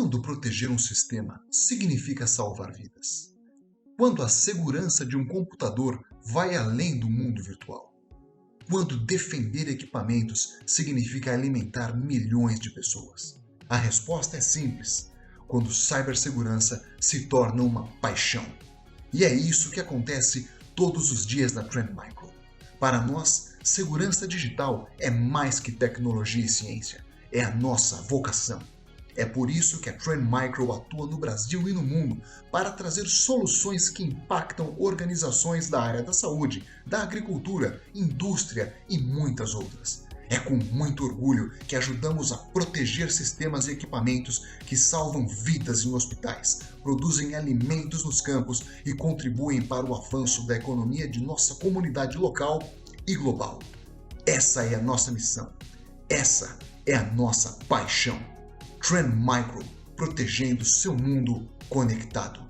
Quando proteger um sistema significa salvar vidas? Quando a segurança de um computador vai além do mundo virtual? Quando defender equipamentos significa alimentar milhões de pessoas? A resposta é simples: quando cibersegurança se torna uma paixão. E é isso que acontece todos os dias na Trend Micro. Para nós, segurança digital é mais que tecnologia e ciência, é a nossa vocação. É por isso que a Trend Micro atua no Brasil e no mundo para trazer soluções que impactam organizações da área da saúde, da agricultura, indústria e muitas outras. É com muito orgulho que ajudamos a proteger sistemas e equipamentos que salvam vidas em hospitais, produzem alimentos nos campos e contribuem para o avanço da economia de nossa comunidade local e global. Essa é a nossa missão. Essa é a nossa paixão. Trend Micro, protegendo seu mundo conectado.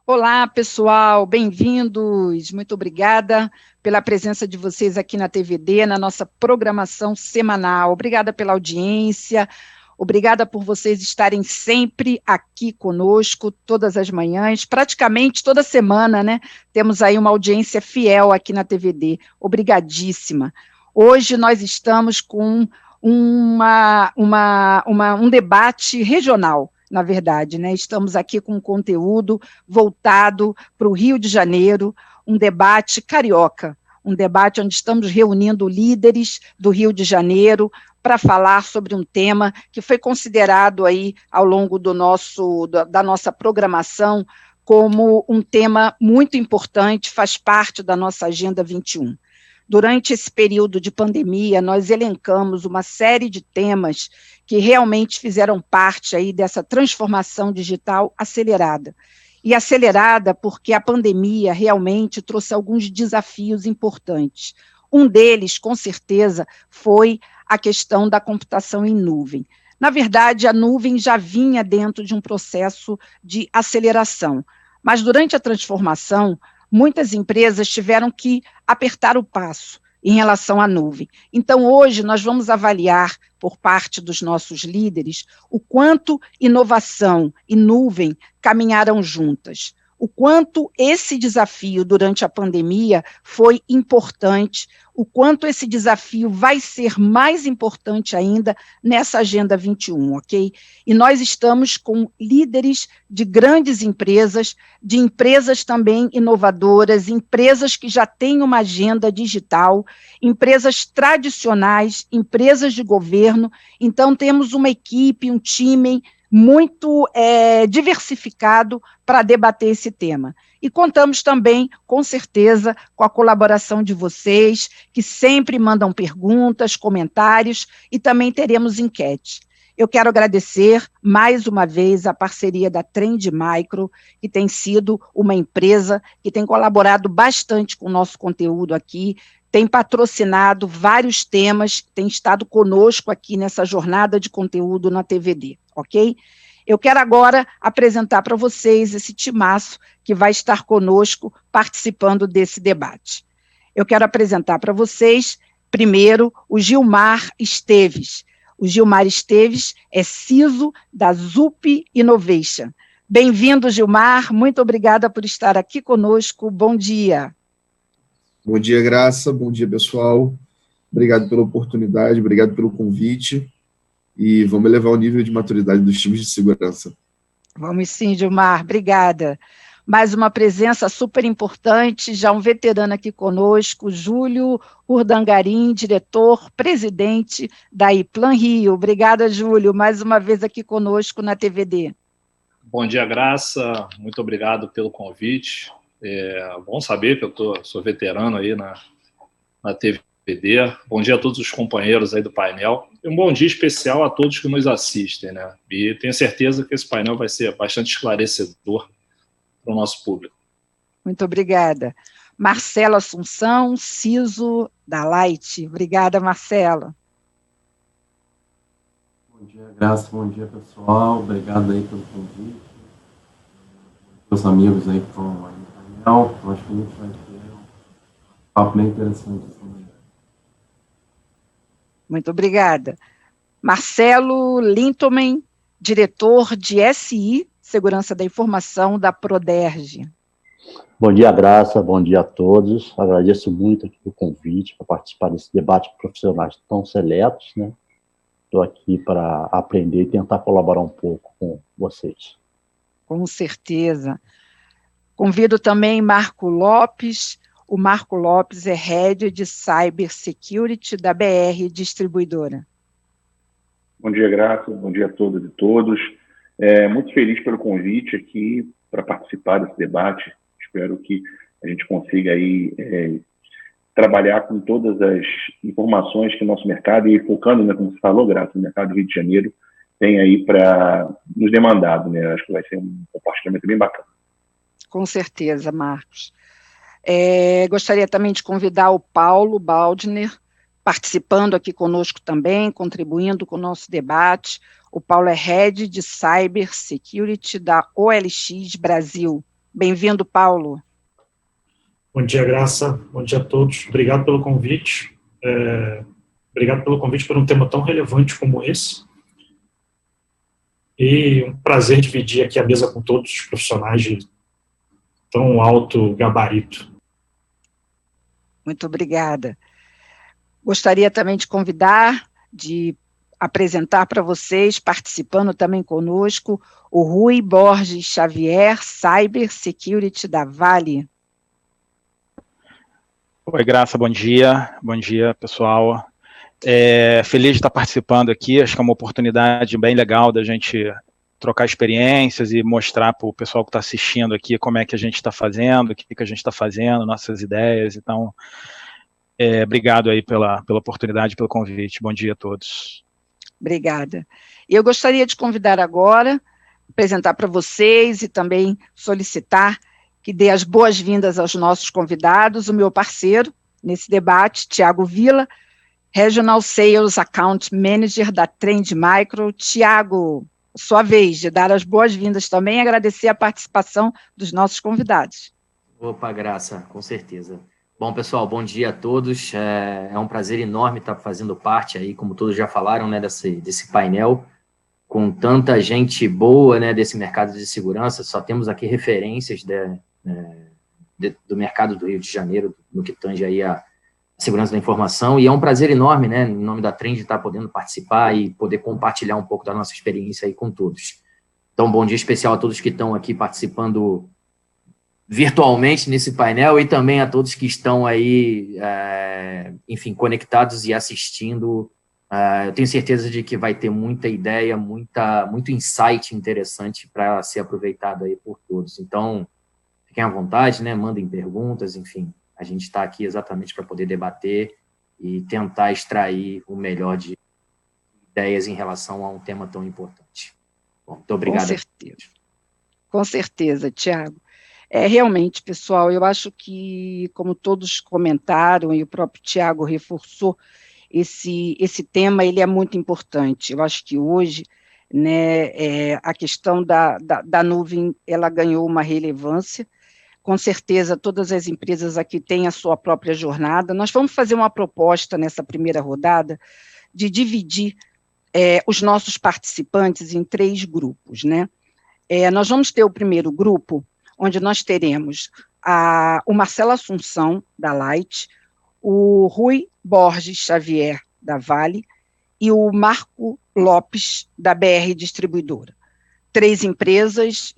Olá, pessoal, bem-vindos. Muito obrigada pela presença de vocês aqui na TVD, na nossa programação semanal. Obrigada pela audiência. Obrigada por vocês estarem sempre aqui conosco, todas as manhãs, praticamente toda semana, né? Temos aí uma audiência fiel aqui na TVD. Obrigadíssima. Hoje nós estamos com um debate regional, na verdade, né? Estamos aqui com um conteúdo voltado para o Rio de Janeiro, um debate carioca, um debate onde estamos reunindo líderes do Rio de Janeiro para falar sobre um tema que foi considerado aí ao longo da nossa programação como um tema muito importante, faz parte da nossa Agenda 21. Durante esse período de pandemia, nós elencamos uma série de temas que realmente fizeram parte aí dessa transformação digital acelerada. E acelerada porque a pandemia realmente trouxe alguns desafios importantes. Um deles, com certeza, foi a questão da computação em nuvem. Na verdade, a nuvem já vinha dentro de um processo de aceleração, mas durante a transformação, muitas empresas tiveram que apertar o passo em relação à nuvem. Então, hoje, nós vamos avaliar, por parte dos nossos líderes, o quanto inovação e nuvem caminharam juntas, o quanto esse desafio durante a pandemia foi importante, o quanto esse desafio vai ser mais importante ainda nessa Agenda 21, ok? E nós estamos com líderes de grandes empresas, de empresas também inovadoras, empresas que já têm uma agenda digital, empresas tradicionais, empresas de governo. Então, temos uma equipe, um time muito diversificado para debater esse tema. E contamos também, com certeza, com a colaboração de vocês, que sempre mandam perguntas, comentários, e também teremos enquete. Eu quero agradecer, mais uma vez, a parceria da Trend Micro, que tem sido uma empresa que tem colaborado bastante com o nosso conteúdo aqui, tem patrocinado vários temas, tem estado conosco aqui nessa jornada de conteúdo na TVD, ok? Eu quero agora apresentar para vocês esse timaço que vai estar conosco participando desse debate. Eu quero apresentar para vocês, primeiro, o Gilmar Esteves. O Gilmar Esteves é CISO da ZUP Innovation. Bem-vindo, Gilmar, muito obrigada por estar aqui conosco, bom dia. Bom dia, Graça, bom dia, pessoal. Obrigado pela oportunidade, obrigado pelo convite. E vamos elevar o nível de maturidade dos times de segurança. Vamos sim, Gilmar, obrigada. Mais uma presença super importante, já um veterano aqui conosco, Júlio Urdangarim, diretor, presidente da Iplan Rio. Obrigada, Júlio, mais uma vez aqui conosco na TVD. Bom dia, Graça, muito obrigado pelo convite. Bom saber que eu sou veterano aí na TVD. Bom dia a todos os companheiros aí do painel. E um bom dia especial a todos que nos assistem, né? E tenho certeza que esse painel vai ser bastante esclarecedor para o nosso público. Muito obrigada. Marcelo Assunção, CISO da Light. Obrigada, Marcelo. Bom dia, Graça. Bom dia, pessoal. Obrigado aí pelo convite. meus amigos aí que estão aí no painel. Eu acho que a gente vai ter um papo bem interessante também. Muito obrigada. Marcelo Lintomen, diretor de SI, Segurança da Informação, da Proderj. Bom dia, Graça, bom dia a todos. Agradeço muito aqui o convite para participar desse debate com profissionais tão seletos, né? Estou aqui para aprender e tentar colaborar um pouco com vocês. Com certeza. Convido também Marco Lopes. O Marco Lopes é Head de Cybersecurity da BR Distribuidora. Bom dia, Graça. Bom dia a todas e todos. Muito feliz pelo convite aqui para participar desse debate. Espero que a gente consiga aí trabalhar com todas as informações que o nosso mercado, e focando, né, como você falou, Graça, o mercado do Rio de Janeiro tem aí para nos demandado, né? Acho que vai ser um compartilhamento bem bacana. Com certeza, Marcos. Gostaria também de convidar o Paulo Baldner, participando aqui conosco também, contribuindo com o nosso debate. O Paulo é Head de Cybersecurity da OLX Brasil. Bem-vindo, Paulo. Bom dia, Graça. Bom dia a todos. Obrigado pelo convite. Obrigado pelo convite por um tema tão relevante como esse. E um prazer dividir aqui a mesa com todos os profissionais de tão alto gabarito. Muito obrigada. Gostaria também de convidar, de apresentar para vocês, participando também conosco, o Rui Borges Xavier, Cybersecurity da Vale. Oi, Graça, bom dia, pessoal. Feliz de estar participando aqui, acho que é uma oportunidade bem legal da gente trocar experiências e mostrar para o pessoal que está assistindo aqui como é que a gente está fazendo, o que a gente está fazendo, nossas ideias. Então, obrigado aí pela oportunidade, pelo convite. Bom dia a todos. Obrigada. Eu gostaria de convidar agora, apresentar para vocês e também solicitar que dê as boas-vindas aos nossos convidados, o meu parceiro nesse debate, Tiago Villa, Regional Sales Account Manager da Trend Micro. Tiago, sua vez de dar as boas-vindas também e agradecer a participação dos nossos convidados. Opa, Graça, com certeza. Bom, pessoal, bom dia a todos. É um prazer enorme estar fazendo parte aí, como todos já falaram, né, desse painel, com tanta gente boa, né, desse mercado de segurança. Só temos aqui referências do mercado do Rio de Janeiro, no que tange aí a segurança da informação, e é um prazer enorme, né, em nome da Trend, estar podendo participar e poder compartilhar um pouco da nossa experiência aí com todos. Então, bom dia especial a todos que estão aqui participando virtualmente nesse painel e também a todos que estão aí, enfim, conectados e assistindo. Eu tenho certeza de que vai ter muita ideia, muito insight interessante para ser aproveitado aí por todos. Então, fiquem à vontade, né, mandem perguntas, enfim, a gente está aqui exatamente para poder debater e tentar extrair o melhor de ideias em relação a um tema tão importante. Bom, muito obrigado. Com certeza. Com certeza, Tiago. Realmente, pessoal, eu acho que, como todos comentaram, e o próprio Tiago reforçou, esse tema ele é muito importante. Eu acho que hoje, né, a questão da nuvem, ela ganhou uma relevância. Com certeza, todas as empresas aqui têm a sua própria jornada. Nós vamos fazer uma proposta nessa primeira rodada de dividir os nossos participantes em 3 grupos, né? Nós vamos ter o primeiro grupo, onde nós teremos o Marcelo Assunção, da Light, o Rui Borges Xavier, da Vale, e o Marco Lopes, da BR Distribuidora. 3 empresas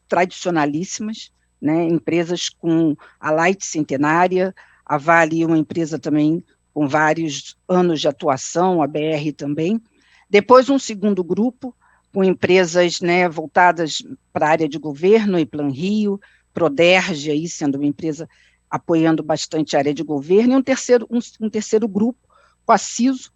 tradicionalíssimas, né, empresas com a Light centenária, a Vale uma empresa também com vários anos de atuação, a BR também. Depois um segundo grupo, com empresas, né, voltadas para a área de governo, e Plan Rio, Proderj, aí sendo uma empresa apoiando bastante a área de governo, e um terceiro grupo com a CISO,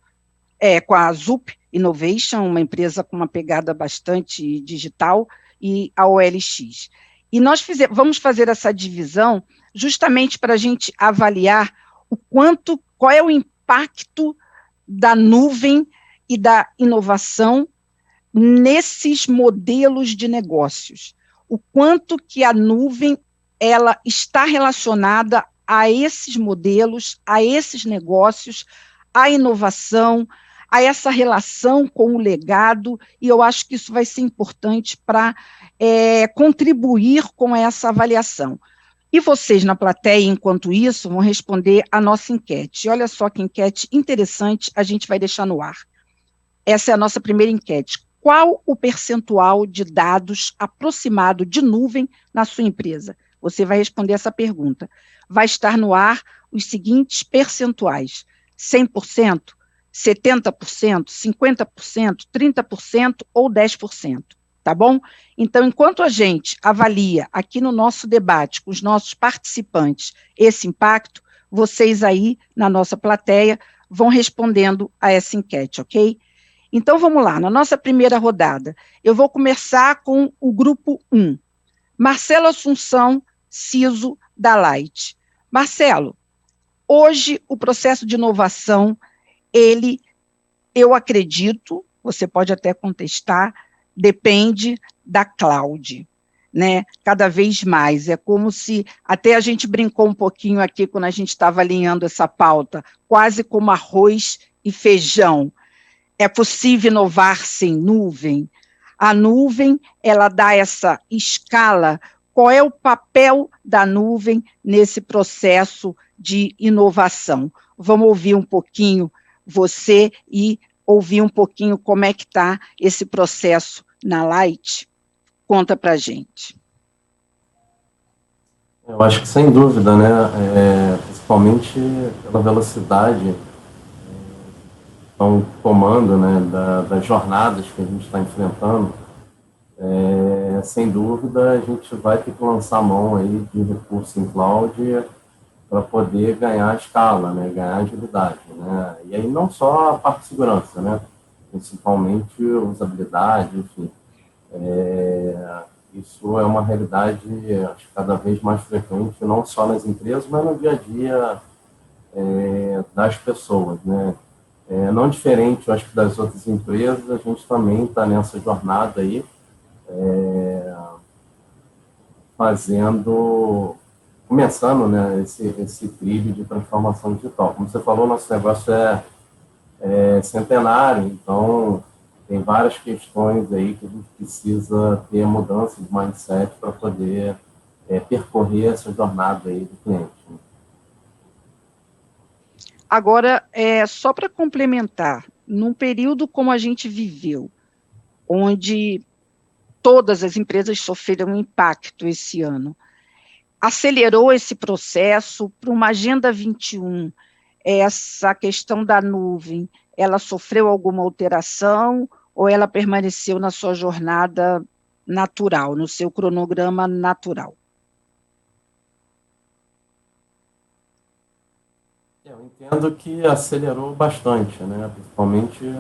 com a ZUP Innovation, uma empresa com uma pegada bastante digital, e a OLX. E nós vamos fazer essa divisão justamente para a gente avaliar qual é o impacto da nuvem e da inovação nesses modelos de negócios. o quanto que a nuvem ela está relacionada a esses modelos, a esses negócios, à inovação, a essa relação com o legado, e eu acho que isso vai ser importante para contribuir com essa avaliação. E vocês na plateia, enquanto isso, vão responder a nossa enquete. Olha só que enquete interessante a gente vai deixar no ar. Essa é a nossa primeira enquete. Qual o percentual de dados aproximado de nuvem na sua empresa? Você vai responder essa pergunta. Vai estar no ar os seguintes percentuais: 100%, 70%, 50%, 30% ou 10%, tá bom? Então, enquanto a gente avalia aqui no nosso debate com os nossos participantes esse impacto, vocês aí na nossa plateia vão respondendo a essa enquete, ok? Então, vamos lá, na nossa primeira rodada, eu vou começar com o grupo 1. Marcelo Assunção, CISO da Light. Marcelo, hoje o processo de inovação, eu acredito, você pode até contestar, depende da cloud, né? Cada vez mais, é como se, até a gente brincou um pouquinho aqui quando a gente estava alinhando essa pauta, quase como arroz e feijão. É possível inovar sem nuvem? A nuvem, ela dá essa escala. Qual é o papel da nuvem nesse processo de inovação? Vamos ouvir um pouquinho você e ouvir um pouquinho como é que está esse processo na Light. Conta para a gente. Eu acho que sem dúvida, né? Principalmente pela velocidade estão tomando, né, das jornadas que a gente está enfrentando, sem dúvida a gente vai ter que lançar a mão aí de recurso em cloud para poder ganhar escala, né, ganhar agilidade, né, e aí não só a parte de segurança, né, principalmente usabilidade, enfim, isso é uma realidade, acho que cada vez mais frequente, não só nas empresas, mas no dia a dia das pessoas, né. Não diferente, eu acho que das outras empresas, a gente também está nessa jornada aí, começando, né, esse trilho de transformação digital. Como você falou, nosso negócio é centenário, então tem várias questões aí que a gente precisa ter mudança de mindset para poder percorrer essa jornada aí do cliente. Agora, só para complementar, num período como a gente viveu, onde todas as empresas sofreram impacto esse ano, acelerou esse processo para uma Agenda 21, essa questão da nuvem, ela sofreu alguma alteração ou ela permaneceu na sua jornada natural, no seu cronograma natural? Eu entendo que acelerou bastante, né? Principalmente...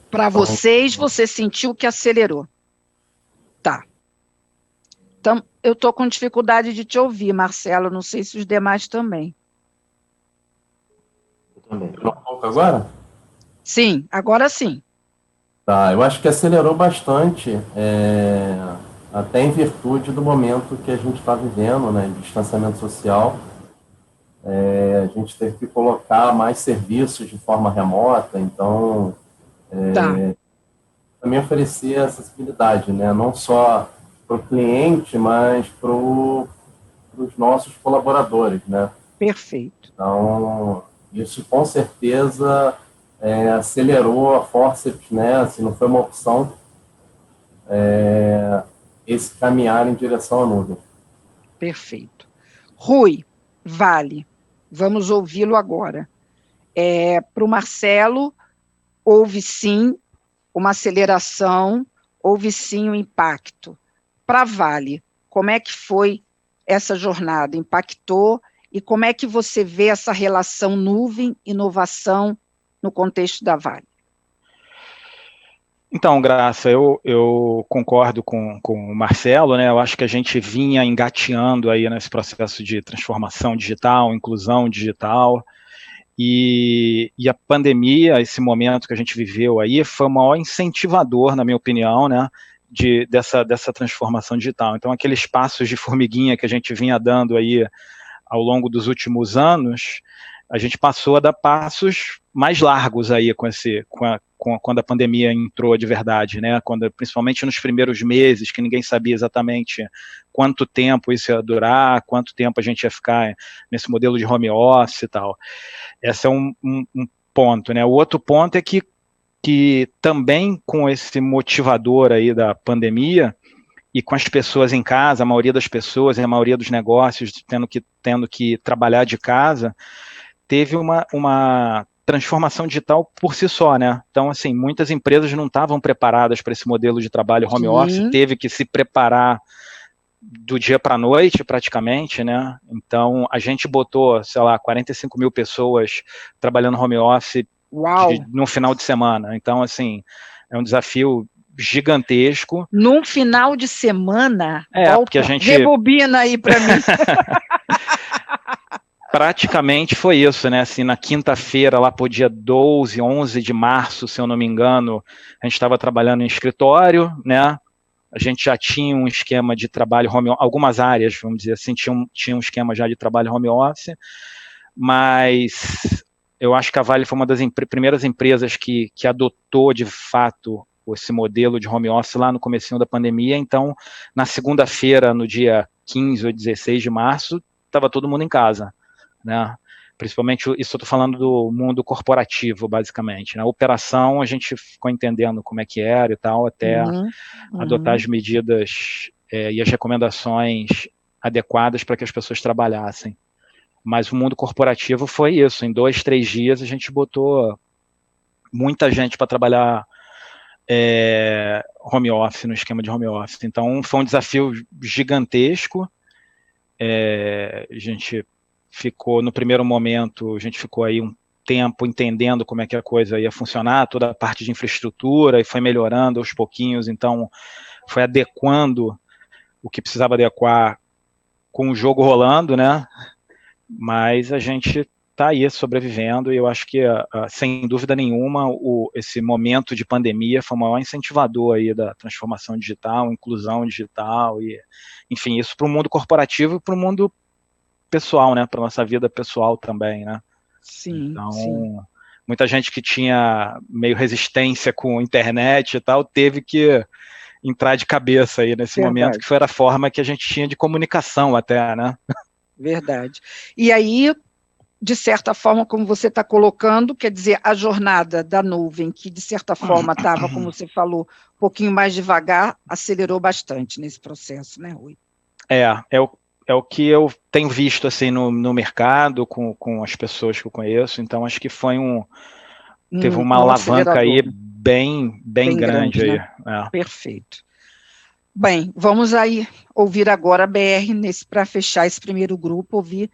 Para vocês, você sentiu que acelerou? Tá. Então, eu estou com dificuldade de te ouvir, Marcelo, não sei se os demais também. Eu também. Um pouco agora? Sim, agora sim. Tá, eu acho que acelerou bastante, até em virtude do momento que a gente está vivendo, né? De distanciamento social. A gente teve que colocar mais serviços de forma remota, então também oferecer acessibilidade, né? Não só para o cliente, mas para os nossos colaboradores, né? Perfeito. Então, isso com certeza acelerou a forceps, né? Se não foi uma opção, esse caminhar em direção à nuvem. Perfeito. Rui, Vale, vamos ouvi-lo agora. Para o Marcelo, houve sim uma aceleração, houve sim um impacto. Para a Vale, como é que foi essa jornada? Impactou? E como é que você vê essa relação nuvem-inovação no contexto da Vale? Então, Graça, eu concordo com o Marcelo, né? Eu acho que a gente vinha engateando aí nesse processo de transformação digital, inclusão digital, e a pandemia, esse momento que a gente viveu aí, foi o maior incentivador, na minha opinião, né, dessa transformação digital. Então, aqueles passos de formiguinha que a gente vinha dando aí ao longo dos últimos anos, a gente passou a dar passos mais largos aí quando a pandemia entrou de verdade, né? Principalmente nos primeiros meses, que ninguém sabia exatamente quanto tempo isso ia durar, quanto tempo a gente ia ficar nesse modelo de home office e tal. Esse é um ponto, né? O outro ponto é que também com esse motivador aí da pandemia, e com as pessoas em casa, a maioria das pessoas e a maioria dos negócios tendo que trabalhar de casa, teve uma transformação digital por si só, né? Então, assim, muitas empresas não estavam preparadas para esse modelo de trabalho home office, teve que se preparar do dia para a noite, praticamente, né? Então, a gente botou, sei lá, 45 mil pessoas trabalhando home office no final de semana. Então, assim, é um desafio gigantesco. Num final de semana? Porque a gente... Rebobina aí para mim. Praticamente foi isso, né? Assim, na quinta-feira, lá por dia 12, 11 de março, se eu não me engano, a gente estava trabalhando em escritório, né? A gente já tinha um esquema de trabalho home office, algumas áreas, vamos dizer assim, tinha um esquema já de trabalho home office, mas eu acho que a Vale foi uma das primeiras empresas que adotou, de fato, esse modelo de home office lá no comecinho da pandemia. Então, na segunda-feira, no dia 15 ou 16 de março, estava todo mundo em casa, né? Principalmente, isso eu estou falando do mundo corporativo, basicamente. Na operação, a gente ficou entendendo como é que era e tal, até adotar as medidas e as recomendações adequadas para que as pessoas trabalhassem. Mas o mundo corporativo foi isso. Em 2, 3 dias, a gente botou muita gente para trabalhar home office, no esquema de home office. Então, foi um desafio gigantesco. A gente ficou, no primeiro momento, a gente ficou aí um tempo entendendo como é que a coisa ia funcionar, toda a parte de infraestrutura, e foi melhorando aos pouquinhos. Então, foi adequando o que precisava adequar com o jogo rolando, né? Mas a gente está aí sobrevivendo, e eu acho que, sem dúvida nenhuma, esse momento de pandemia foi o maior incentivador aí da transformação digital, inclusão digital, e, enfim, isso para o mundo corporativo e para o mundo pessoal, né? Para nossa vida pessoal também, né? Sim, então, sim. Muita gente que tinha meio resistência com internet e tal, teve que entrar de cabeça aí nesse momento, que foi a forma que a gente tinha de comunicação até, né? Verdade. E aí, de certa forma, como você está colocando, quer dizer, a jornada da nuvem, que de certa forma estava, como você falou, um pouquinho mais devagar, acelerou bastante nesse processo, né, Rui? É o que eu tenho visto assim no mercado, com as pessoas que eu conheço. Então, acho que foi teve uma alavanca aí bem grande aí. Né? Perfeito. Bem, vamos aí ouvir agora a BR, para fechar esse primeiro grupo, ouvir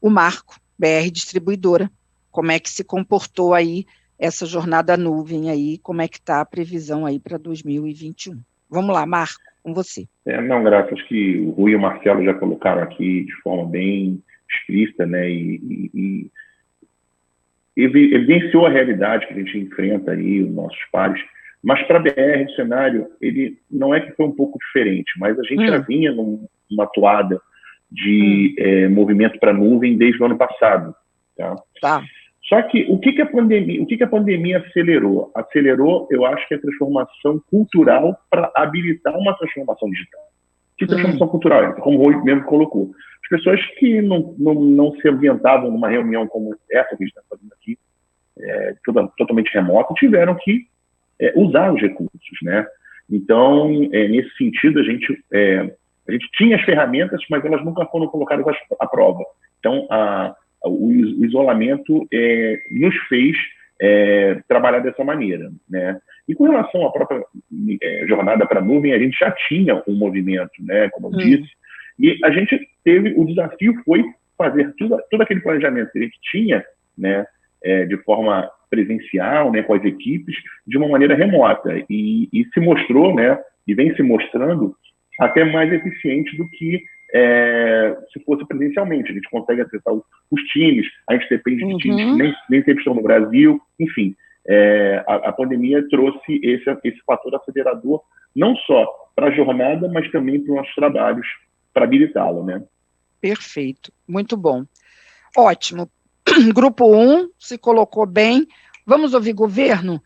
o Marco, BR Distribuidora. Como é que se comportou aí essa jornada nuvem aí, como é que está a previsão aí para 2021? Vamos lá, Marco, com você. Não, Graça, acho que o Rui e o Marcelo já colocaram aqui de forma bem explícita, né, e evidenciou a realidade que a gente enfrenta aí, os nossos pares. Mas para a BR, o cenário, ele não é que foi um pouco diferente, mas a gente já vinha numa toada de movimento para nuvem desde o ano passado. Tá? Só que o que a pandemia acelerou? Acelerou, eu acho que a transformação cultural para habilitar uma transformação digital. Que transformação cultural é? Como o Rui mesmo colocou. As pessoas que não se ambientavam numa reunião como essa que a gente está fazendo aqui, totalmente remota, tiveram que usar os recursos, né? Então, nesse sentido, a gente tinha as ferramentas, mas elas nunca foram colocadas à prova. Então, o isolamento nos fez trabalhar dessa maneira, né? E com relação à própria jornada para a nuvem, a gente já tinha um movimento, né? Como eu disse, e a gente o desafio foi fazer todo aquele planejamento que a gente tinha, né? De forma presencial, né, com as equipes, de uma maneira remota, e se mostrou, né, e vem se mostrando até mais eficiente do que se fosse presencialmente. A gente consegue acessar os times, a gente depende de times que nem sempre estão no Brasil, enfim. a pandemia trouxe esse fator acelerador, não só para a jornada, mas também para os nossos trabalhos, para habilitá-lo, né? Perfeito, muito bom. Ótimo. Grupo 1 se colocou bem. Vamos ouvir governo?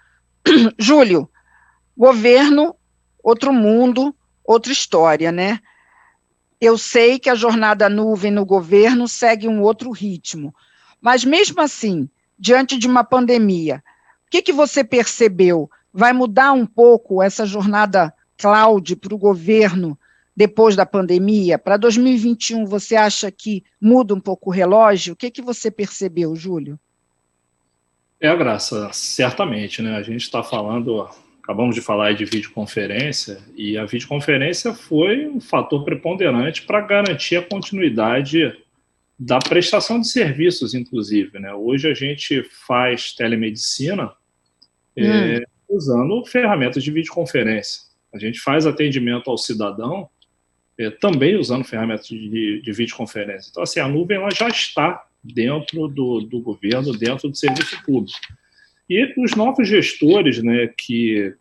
Júlio, governo, outro mundo, outra história, né? Eu sei que a jornada nuvem no governo segue um outro ritmo, mas mesmo assim, diante de uma pandemia, o que você percebeu? Vai mudar um pouco essa jornada cloud para o governo depois da pandemia? Para 2021, você acha que muda um pouco o relógio? O que você percebeu, Júlio? Graça, certamente, né? A gente está falando, acabamos de falar aí de videoconferência, e a videoconferência foi um fator preponderante para garantir a continuidade da prestação de serviços, inclusive, né? Hoje a gente faz telemedicina usando ferramentas de videoconferência. A gente faz atendimento ao cidadão também usando ferramentas de videoconferência. Então, assim, a nuvem ela já está dentro do governo, dentro do serviço público. E os novos gestores, né, que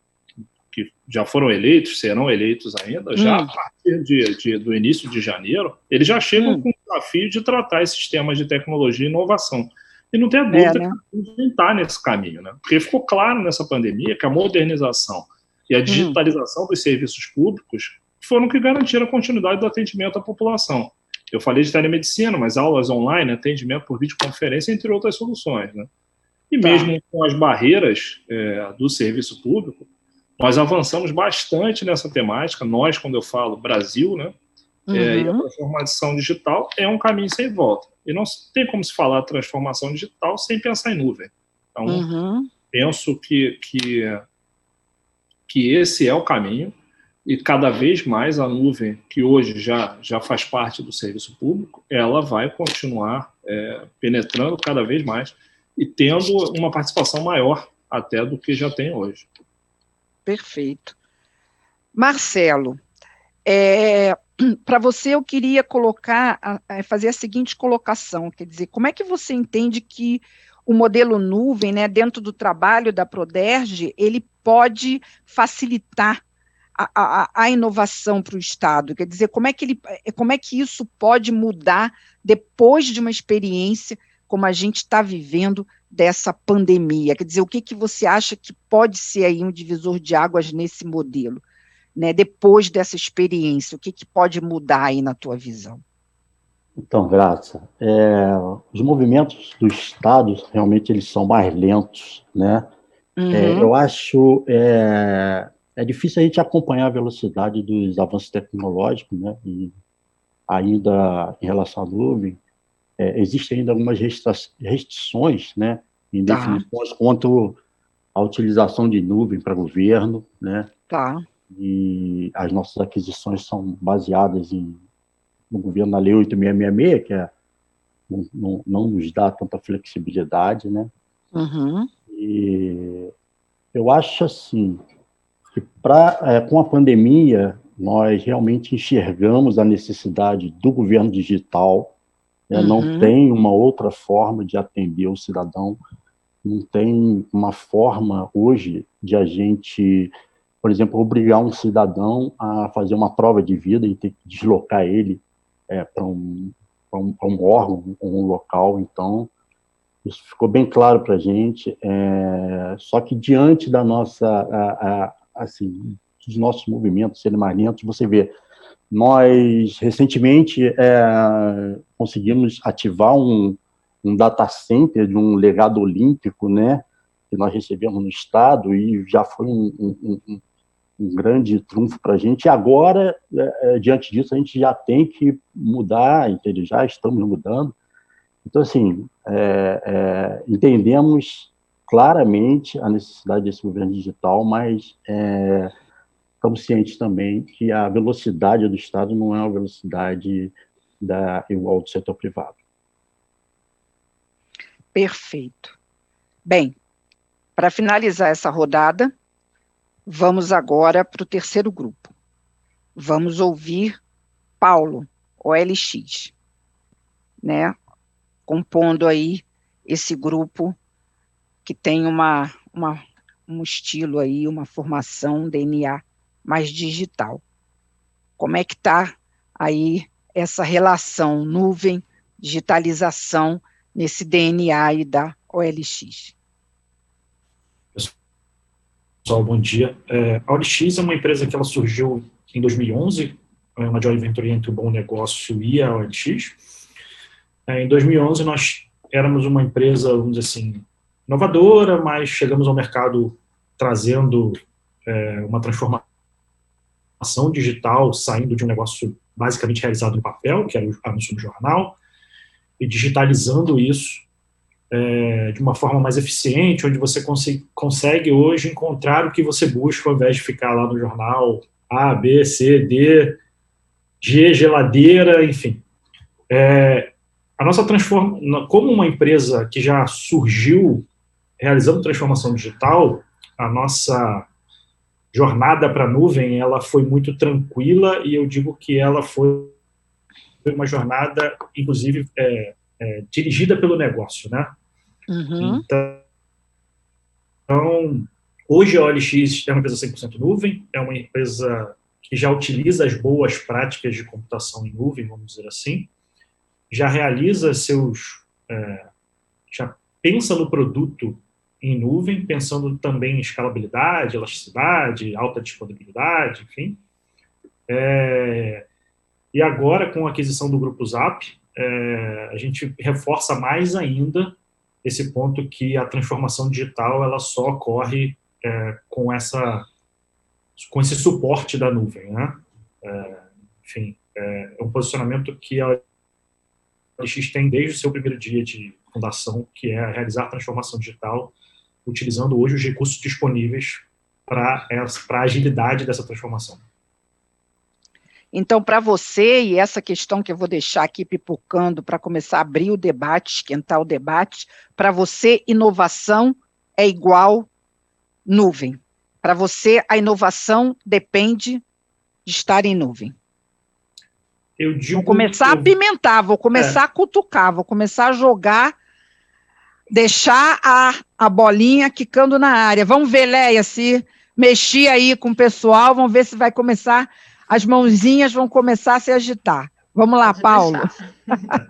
já foram eleitos, serão eleitos ainda, já a partir do início de janeiro, eles já chegam com o desafio de tratar esses temas de tecnologia e inovação. E não tem dúvida que a gente está nesse caminho, né? Porque ficou claro nessa pandemia que a modernização e a digitalização dos serviços públicos foram que garantiram a continuidade do atendimento à população. Eu falei de telemedicina, mas aulas online, atendimento por videoconferência, entre outras soluções, né? E mesmo com as barreiras do serviço público, nós avançamos bastante nessa temática. Nós, quando eu falo Brasil, né? E a transformação digital é um caminho sem volta. E não tem como se falar transformação digital sem pensar em nuvem. Então, penso que esse é o caminho, e cada vez mais a nuvem, que hoje já faz parte do serviço público, ela vai continuar penetrando cada vez mais e tendo uma participação maior até do que já tem hoje. Perfeito. Marcelo, para você eu queria fazer a seguinte colocação, quer dizer, como é que você entende que o modelo nuvem, né, dentro do trabalho da Proderj, ele pode facilitar a inovação para o Estado? Quer dizer, como é que isso pode mudar depois de uma experiência como a gente está vivendo dessa pandemia? Quer dizer, o que você acha que pode ser aí um divisor de águas nesse modelo, né, depois dessa experiência? O que pode mudar aí na tua visão? Então, Graça, os movimentos do Estado realmente eles são mais lentos, né? Eu acho é difícil a gente acompanhar a velocidade dos avanços tecnológicos, né? E ainda em relação à nuvem, existem ainda algumas restrições, né? Em definições quanto à utilização de nuvem para governo, né? E as nossas aquisições são baseadas no governo na Lei 8666, que não nos dá tanta flexibilidade, né? E eu acho assim que com a pandemia nós realmente enxergamos a necessidade do governo digital, né? Não tem uma outra forma de atender o cidadão, não tem uma forma hoje de a gente, por exemplo, obrigar um cidadão a fazer uma prova de vida e ter que deslocar ele para um órgão, um local. Então, isso ficou bem claro para a gente, só que diante da nossa, assim, dos nossos movimentos serem mais lentos, você vê, nós recentemente conseguimos ativar um data center de um legado olímpico, né, que nós recebemos no Estado, e já foi um grande trunfo para a gente. E agora, diante disso, a gente já tem que mudar, entendeu? Já estamos mudando. Então, assim, entendemos claramente a necessidade desse governo digital, mas estamos cientes também que a velocidade do Estado não é uma velocidade igual do setor privado. Perfeito. Bem, para finalizar essa rodada, vamos agora para o terceiro grupo. Vamos ouvir Paulo, OLX, né, compondo aí esse grupo que tem uma um estilo aí, uma formação DNA mais digital. Como é que está aí essa relação nuvem, digitalização nesse DNA aí da OLX? Pessoal, bom dia. A OLX é uma empresa que ela surgiu em 2011, é uma joint venture entre o Bom Negócio e a OLX. Em 2011, nós éramos uma empresa, vamos dizer assim, inovadora, mas chegamos ao mercado trazendo uma transformação digital, saindo de um negócio basicamente realizado no papel, que era o anúncio no jornal, e digitalizando isso de uma forma mais eficiente, onde você consegue hoje encontrar o que você busca, ao invés de ficar lá no jornal A, B, C, D, G, geladeira, enfim. A nossa como uma empresa que já surgiu realizando transformação digital, a nossa jornada para a nuvem, ela foi muito tranquila, e eu digo que ela foi uma jornada, inclusive, dirigida pelo negócio, né? Uhum. Então, hoje a OLX é uma empresa 100% nuvem, é uma empresa que já utiliza as boas práticas de computação em nuvem, vamos dizer assim, já realiza já pensa no produto em nuvem, pensando também em escalabilidade, elasticidade, alta disponibilidade, enfim. E agora, com a aquisição do Grupo Zap, a gente reforça mais ainda esse ponto que a transformação digital ela só ocorre com esse suporte da nuvem, né? Enfim, é um posicionamento que a OLX tem desde o seu primeiro dia de fundação, que é realizar a transformação digital, utilizando hoje os recursos disponíveis para a agilidade dessa transformação. Então, para você, e essa questão que eu vou deixar aqui pipocando para começar a abrir o debate, esquentar o debate, para você, inovação é igual nuvem. Para você, a inovação depende de estar em nuvem. Vou começar a apimentar, vou começar a cutucar, vou começar a jogar, deixar a bolinha quicando na área. Vamos ver, Leia, se mexer aí com o pessoal, vamos ver se vai começar, as mãozinhas vão começar a se agitar. Vamos lá, Paulo.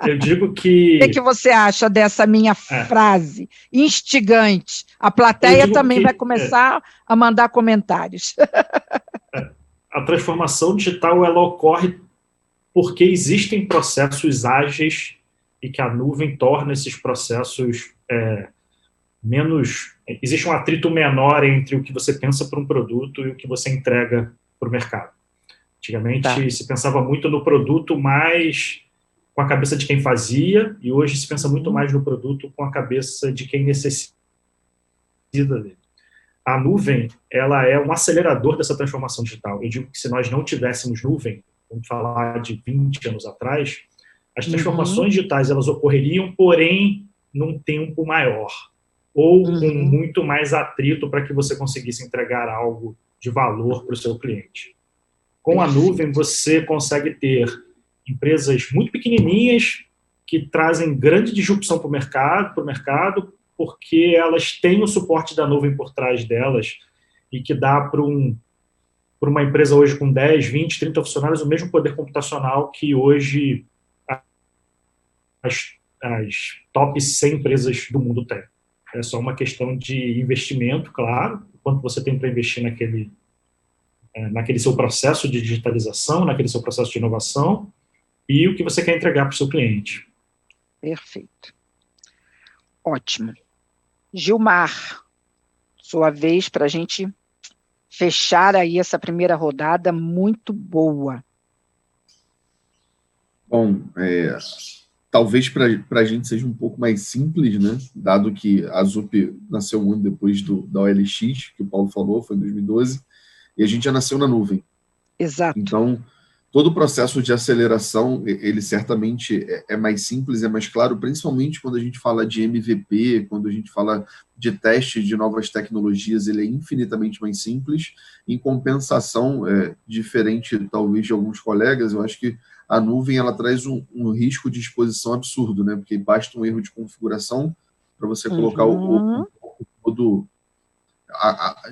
Eu digo que... O que você acha dessa minha frase instigante? A plateia também vai começar a mandar comentários. A transformação digital, ela ocorre porque existem processos ágeis e que a nuvem torna esses processos menos... Existe um atrito menor entre o que você pensa para um produto e o que você entrega para o mercado. Antigamente se pensava muito no produto mais com a cabeça de quem fazia, e hoje se pensa muito mais no produto com a cabeça de quem necessita dele. A nuvem, ela é um acelerador dessa transformação digital. Eu digo que se nós não tivéssemos nuvem, vamos falar de 20 anos atrás, as transformações digitais elas ocorreriam, porém, num tempo maior, ou com muito mais atrito para que você conseguisse entregar algo de valor para o seu cliente. Com a nuvem, você consegue ter empresas muito pequenininhas que trazem grande disrupção para o mercado, porque elas têm o suporte da nuvem por trás delas e que dá para uma empresa hoje com 10, 20, 30 funcionários o mesmo poder computacional que hoje as top 100 empresas do mundo têm. É só uma questão de investimento, claro, quanto você tem para investir naquele seu processo de digitalização, naquele seu processo de inovação, e o que você quer entregar para o seu cliente. Perfeito. Ótimo. Gilmar, sua vez para a gente fechar aí essa primeira rodada muito boa. Bom, talvez para a gente seja um pouco mais simples, né? Dado que a ZUP nasceu um ano depois da OLX, que o Paulo falou, foi em 2012, e a gente já nasceu na nuvem. Exato. Então, todo o processo de aceleração, ele certamente é mais simples, é mais claro, principalmente quando a gente fala de MVP, quando a gente fala de teste de novas tecnologias, ele é infinitamente mais simples. Em compensação, diferente talvez de alguns colegas, eu acho que a nuvem ela traz um risco de exposição absurdo, né? Porque basta um erro de configuração para você colocar todo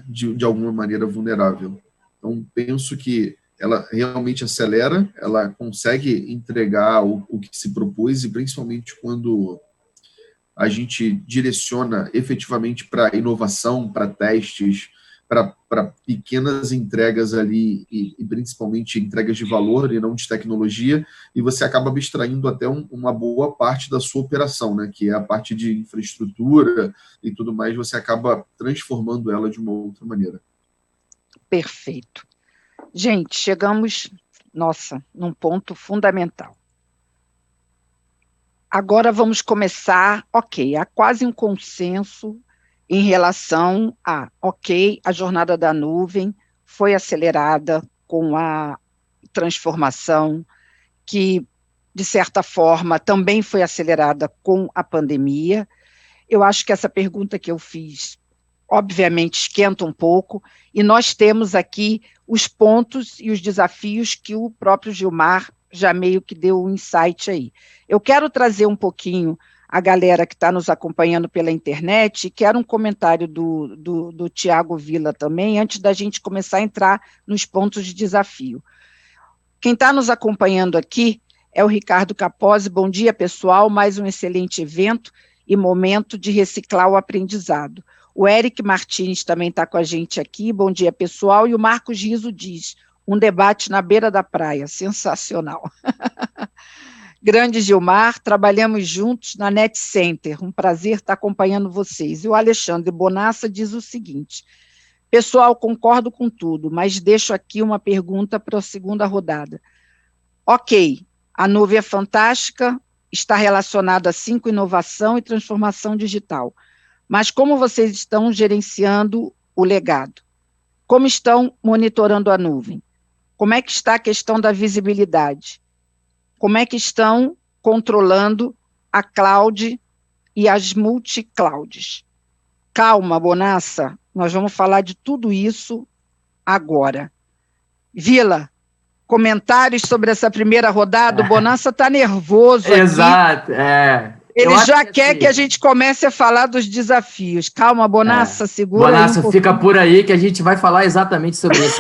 de alguma maneira vulnerável. Então, penso que ela realmente acelera, ela consegue entregar o que se propôs, e principalmente quando a gente direciona efetivamente para inovação, para testes, para pequenas entregas ali, e principalmente entregas de valor e não de tecnologia, e você acaba abstraindo até uma boa parte da sua operação, né, que é a parte de infraestrutura e tudo mais, você acaba transformando ela de uma outra maneira. Perfeito. Gente, chegamos, num ponto fundamental. Agora vamos começar, há quase um consenso em relação a jornada da nuvem foi acelerada com a transformação, que, de certa forma, também foi acelerada com a pandemia. Eu acho que essa pergunta que eu fiz, obviamente, esquenta um pouco, e nós temos aqui os pontos e os desafios que o próprio Gilmar já meio que deu um insight aí. Eu quero trazer um pouquinho a galera que está nos acompanhando pela internet, e quero um comentário do Tiago Vila também, antes da gente começar a entrar nos pontos de desafio. Quem está nos acompanhando aqui é o Ricardo Capozzi. Bom dia, pessoal, mais um excelente evento e momento de reciclar o aprendizado. O Eric Martins também está com a gente aqui, bom dia, pessoal, e o Marcos Riso diz, um debate na beira da praia, sensacional. Grande Gilmar, trabalhamos juntos na Net Center, um prazer estar acompanhando vocês. E o Alexandre Bonassa diz o seguinte, pessoal, concordo com tudo, mas deixo aqui uma pergunta para a segunda rodada. A nuvem é fantástica, está relacionada sim com inovação e transformação digital, mas como vocês estão gerenciando o legado? Como estão monitorando a nuvem? Como é que está a questão da visibilidade? Como é que estão controlando a cloud e as multi-clouds? Calma, Bonassa, nós vamos falar de tudo isso agora. Vila, comentários sobre essa primeira rodada? O Bonassa está nervoso aqui. Exato, Ele já quer que a gente comece a falar dos desafios. Calma, Bonassa, segura Bonassa, aí um fica por aí que a gente vai falar exatamente sobre isso.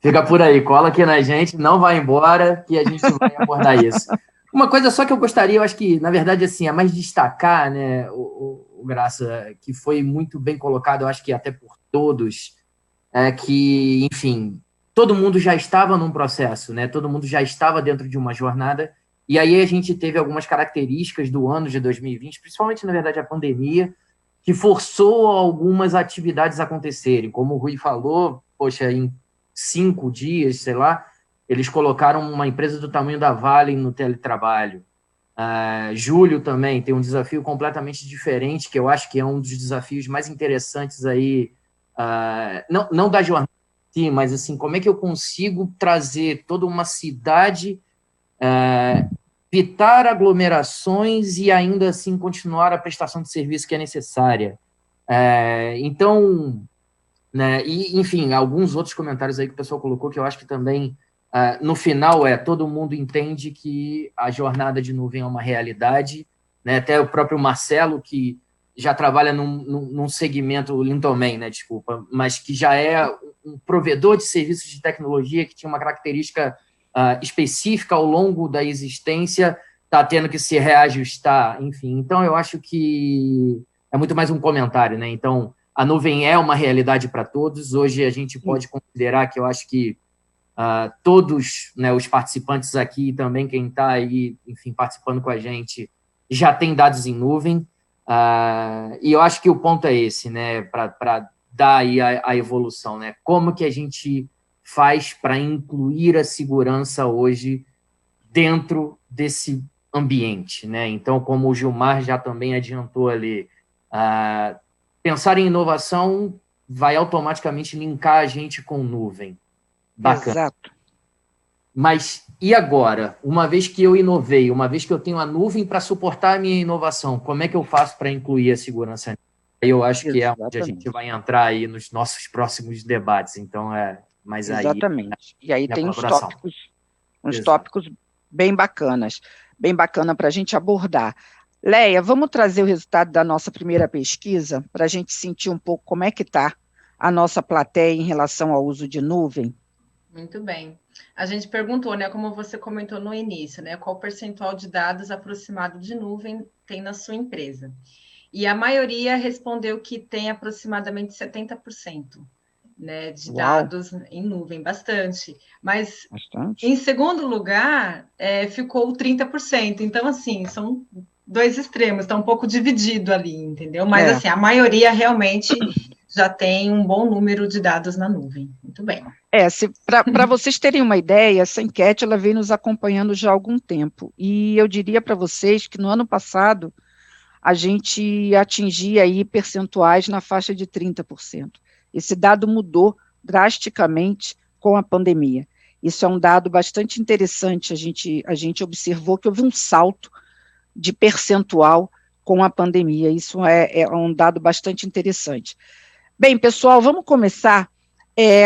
Fica por aí, cola aqui na gente, não vai embora que a gente vai abordar isso. Uma coisa só que eu gostaria, eu acho que, na verdade, assim, é mais destacar, né, o Graça, que foi muito bem colocado, eu acho que até por todos, que, enfim, todo mundo já estava num processo, né, todo mundo já estava dentro de uma jornada, e aí a gente teve algumas características do ano de 2020, principalmente, na verdade, a pandemia, que forçou algumas atividades a acontecerem. Como o Rui falou, poxa, em 5 dias, sei lá, eles colocaram uma empresa do tamanho da Vale no teletrabalho. Júlio também tem um desafio completamente diferente, que eu acho que é um dos desafios mais interessantes aí, não da jornada, sim, mas assim, como é que eu consigo trazer toda uma cidade, evitar aglomerações e ainda assim continuar a prestação de serviço que é necessária. Então, né, e, enfim, alguns outros comentários aí que o pessoal colocou que eu acho que também, no final, todo mundo entende que a jornada de nuvem é uma realidade, né, até o próprio Marcelo, que já trabalha num segmento, o Lintoman, né, desculpa, mas que já é um provedor de serviços de tecnologia que tinha uma característica específica ao longo da existência, está tendo que se reajustar, enfim. Então, eu acho que é muito mais um comentário, né? Então, a nuvem é uma realidade para todos. Hoje, a gente pode considerar que eu acho que todos, né, os participantes aqui, também quem está aí, enfim, participando com a gente, já tem dados em nuvem. E eu acho que o ponto é esse, né? Para dar aí a evolução, né? Como que a gente faz para incluir a segurança hoje dentro desse ambiente, né? Então, como o Gilmar já também adiantou ali, pensar em inovação vai automaticamente linkar a gente com nuvem. Bacana. Exato. Mas, e agora? Uma vez que eu inovei, uma vez que eu tenho a nuvem para suportar a minha inovação, como é que eu faço para incluir a segurança? Eu acho que é onde a gente vai entrar aí nos nossos próximos debates. Então, mas exatamente. Aí, e aí tem uns tópicos bem bacanas, bem bacana para a gente abordar. Leia, vamos trazer o resultado da nossa primeira pesquisa para a gente sentir um pouco como é que está a nossa plateia em relação ao uso de nuvem? Muito bem. A gente perguntou, né, como você comentou no início, né, qual percentual de dados aproximado de nuvem tem na sua empresa. E a maioria respondeu que tem aproximadamente 70%, né, de dados em nuvem, bastante. Mas, em segundo lugar, ficou 30%. Então, assim, são dois extremos, está um pouco dividido ali, entendeu? Mas, assim, a maioria realmente já tem um bom número de dados na nuvem. Muito bem. Para vocês terem uma ideia, essa enquete ela vem nos acompanhando já há algum tempo. E eu diria para vocês que no ano passado a gente atingia aí percentuais na faixa de 30%. Esse dado mudou drasticamente com a pandemia. Isso é um dado bastante interessante, a gente observou que houve um salto de percentual com a pandemia. Isso é um dado bastante interessante. Bem, pessoal, vamos começar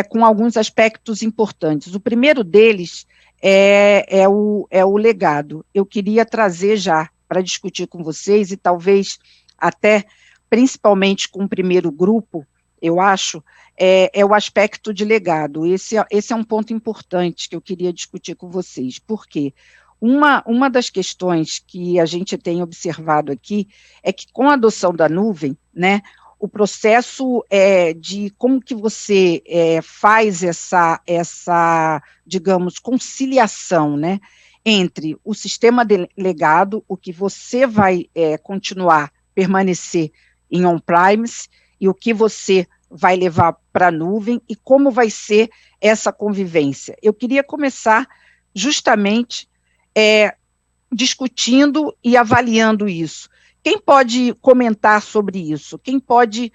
com alguns aspectos importantes. O primeiro deles é o legado. Eu queria trazer já para discutir com vocês, e talvez até, principalmente com o primeiro grupo, eu acho, é o aspecto de legado. Esse é um ponto importante que eu queria discutir com vocês. Por quê? Uma das questões que a gente tem observado aqui é que com a adoção da nuvem, né, o processo de como que você faz essa, digamos, conciliação, né, entre o sistema de legado, o que você vai continuar, permanecer em on-premise, e o que você vai levar para a nuvem, e como vai ser essa convivência. Eu queria começar justamente discutindo e avaliando isso. Quem pode comentar sobre isso? Quem pode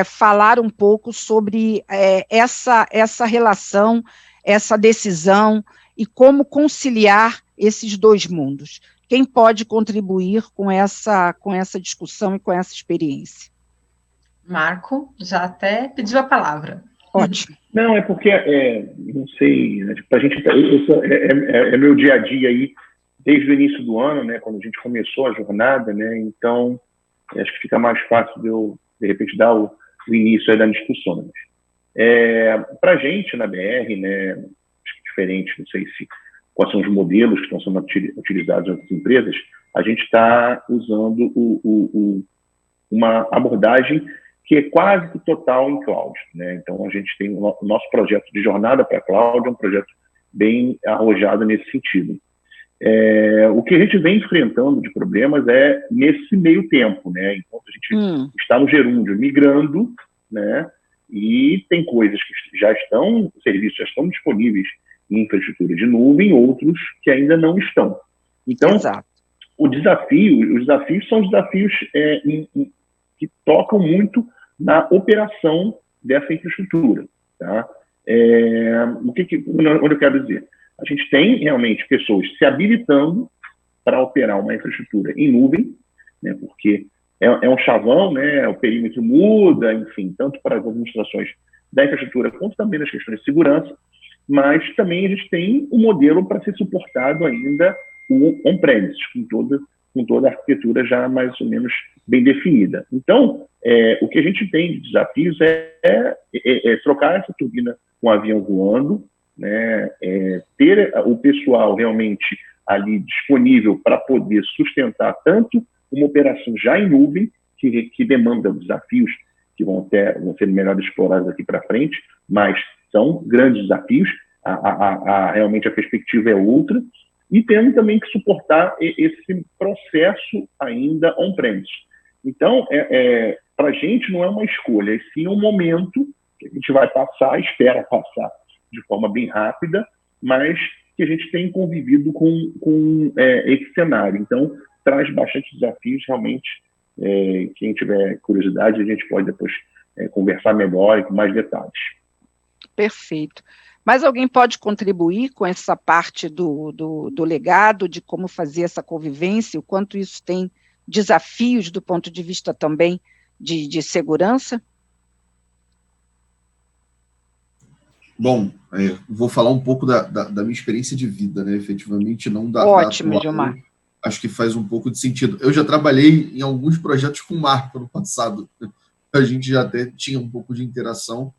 falar um pouco sobre essa relação, essa decisão, e como conciliar esses dois mundos? Quem pode contribuir com essa discussão e com essa experiência? Marco, já até pediu a palavra. Ótimo. Não, é porque, não sei, né, para a gente, isso é meu dia a dia aí, desde o início do ano, né, quando a gente começou a jornada, né, então acho que fica mais fácil de eu, de repente, dar o início aí da discussão. Para a gente, na BR, né, acho que diferente, não sei quais são os modelos que estão sendo utilizados em outras empresas, a gente está usando uma abordagem que é quase que total em cloud, né? Então, a gente tem o nosso projeto de jornada para cloud, é um projeto bem arrojado nesse sentido. O que a gente vem enfrentando de problemas é nesse meio tempo, né? Enquanto a gente está no gerúndio migrando, né? E tem coisas que serviços já estão disponíveis em infraestrutura de nuvem, outros que ainda não estão. Então, os desafios são desafios que tocam muito na operação dessa infraestrutura. Tá? Onde eu quero dizer? A gente tem realmente pessoas se habilitando para operar uma infraestrutura em nuvem, né, porque é um chavão, né, o perímetro muda, enfim, tanto para as administrações da infraestrutura quanto também nas questões de segurança, mas também a gente tem um modelo para ser suportado ainda o on-premise, com toda a arquitetura já mais ou menos bem definida. Então, o que a gente tem de desafios é trocar essa turbina com o avião voando, né, ter o pessoal realmente ali disponível para poder sustentar tanto uma operação já em nuvem, que demanda desafios que vão ser melhor explorados aqui para frente, mas são grandes desafios, realmente a perspectiva é outra, e tendo também que suportar esse processo ainda on-premise. Então, para a gente não é uma escolha, é sim um momento que a gente vai passar, espera passar de forma bem rápida, mas que a gente tem convivido com esse cenário. Então, traz bastante desafios, realmente. Quem tiver curiosidade, a gente pode depois conversar melhor e com mais detalhes. Perfeito. Mas alguém pode contribuir com essa parte do legado, de como fazer essa convivência, o quanto isso tem desafios do ponto de vista também de segurança? Bom, vou falar um pouco da minha experiência de vida, né? Efetivamente, não da Ótimo, atual, Gilmar. acho que faz um pouco de sentido. Eu já trabalhei em alguns projetos com o Marco no passado. A gente já até tinha um pouco de interação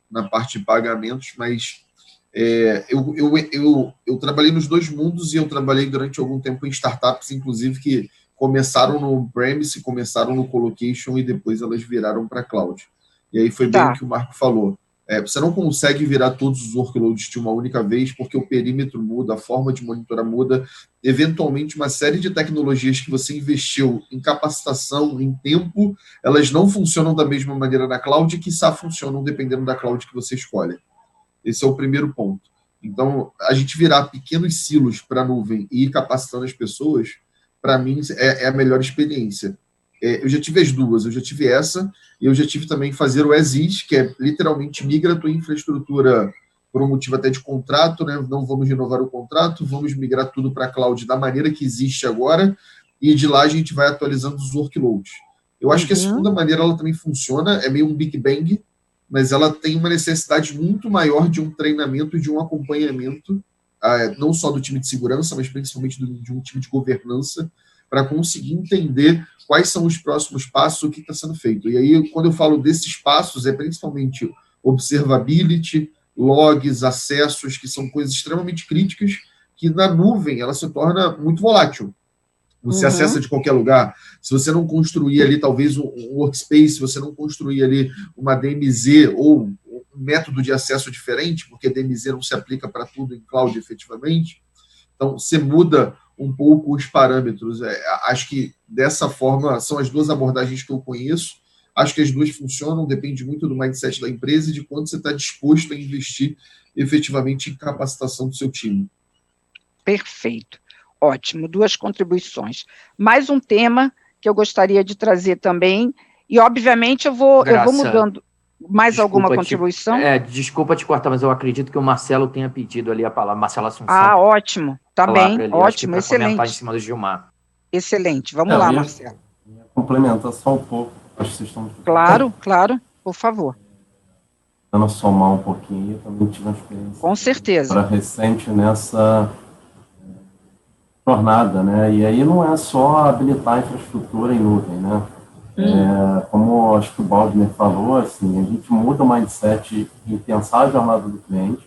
na parte de pagamentos, mas eu trabalhei nos dois mundos e eu trabalhei durante algum tempo em startups, inclusive, que começaram no on-premise, começaram no colocation e depois elas viraram para cloud. E aí foi bem o que o Marco falou. Você não consegue virar todos os workloads de uma única vez, porque o perímetro muda, a forma de monitorar muda. Eventualmente, uma série de tecnologias que você investiu em capacitação, em tempo, elas não funcionam da mesma maneira na cloud e, quiçá, funcionam dependendo da cloud que você escolhe. Esse é o primeiro ponto. Então, a gente virar pequenos silos para a nuvem e ir capacitando as pessoas, para mim, é a melhor experiência. Eu já tive as duas, eu já tive essa, e eu já tive também fazer o as-is, que é literalmente migra a tua infraestrutura por um motivo até de contrato, né? Não vamos renovar o contrato, vamos migrar tudo para a cloud da maneira que existe agora, e de lá a gente vai atualizando os workloads. Eu acho que a segunda maneira ela também funciona, é meio um Big Bang, mas ela tem uma necessidade muito maior de um treinamento e de um acompanhamento, não só do time de segurança, mas principalmente de um time de governança, para conseguir entender quais são os próximos passos, o que está sendo feito. E aí, quando eu falo desses passos, é principalmente observability, logs, acessos, que são coisas extremamente críticas, que na nuvem ela se torna muito volátil. Você acessa de qualquer lugar. Se você não construir ali, talvez, um workspace, se você não construir ali uma DMZ ou um método de acesso diferente, porque DMZ não se aplica para tudo em cloud, efetivamente, então você muda um pouco os parâmetros. Acho que dessa forma são as duas abordagens que eu conheço. Acho que as duas funcionam, depende muito do mindset da empresa e de quanto você está disposto a investir efetivamente em capacitação do seu time. Perfeito. Ótimo, duas contribuições. Mais um tema que eu gostaria de trazer também, e obviamente eu vou mudando. Mais alguma contribuição? Desculpa te cortar, mas eu acredito que o Marcelo tenha pedido ali a palavra. Marcelo Assunção. Ótimo. Tá bem, ótimo, excelente. Comentar em cima do Gilmar. Excelente. Vamos lá, Marcelo. Complementar só um pouco. Acho que vocês estão... Claro, por favor. Tentando somar um pouquinho, eu também tive uma experiência. Com certeza. Recente nessa jornada, né? E aí não é só habilitar a infraestrutura em nuvem, né? Como acho que o Baldner falou, assim, a gente muda o mindset em pensar a jornada do cliente.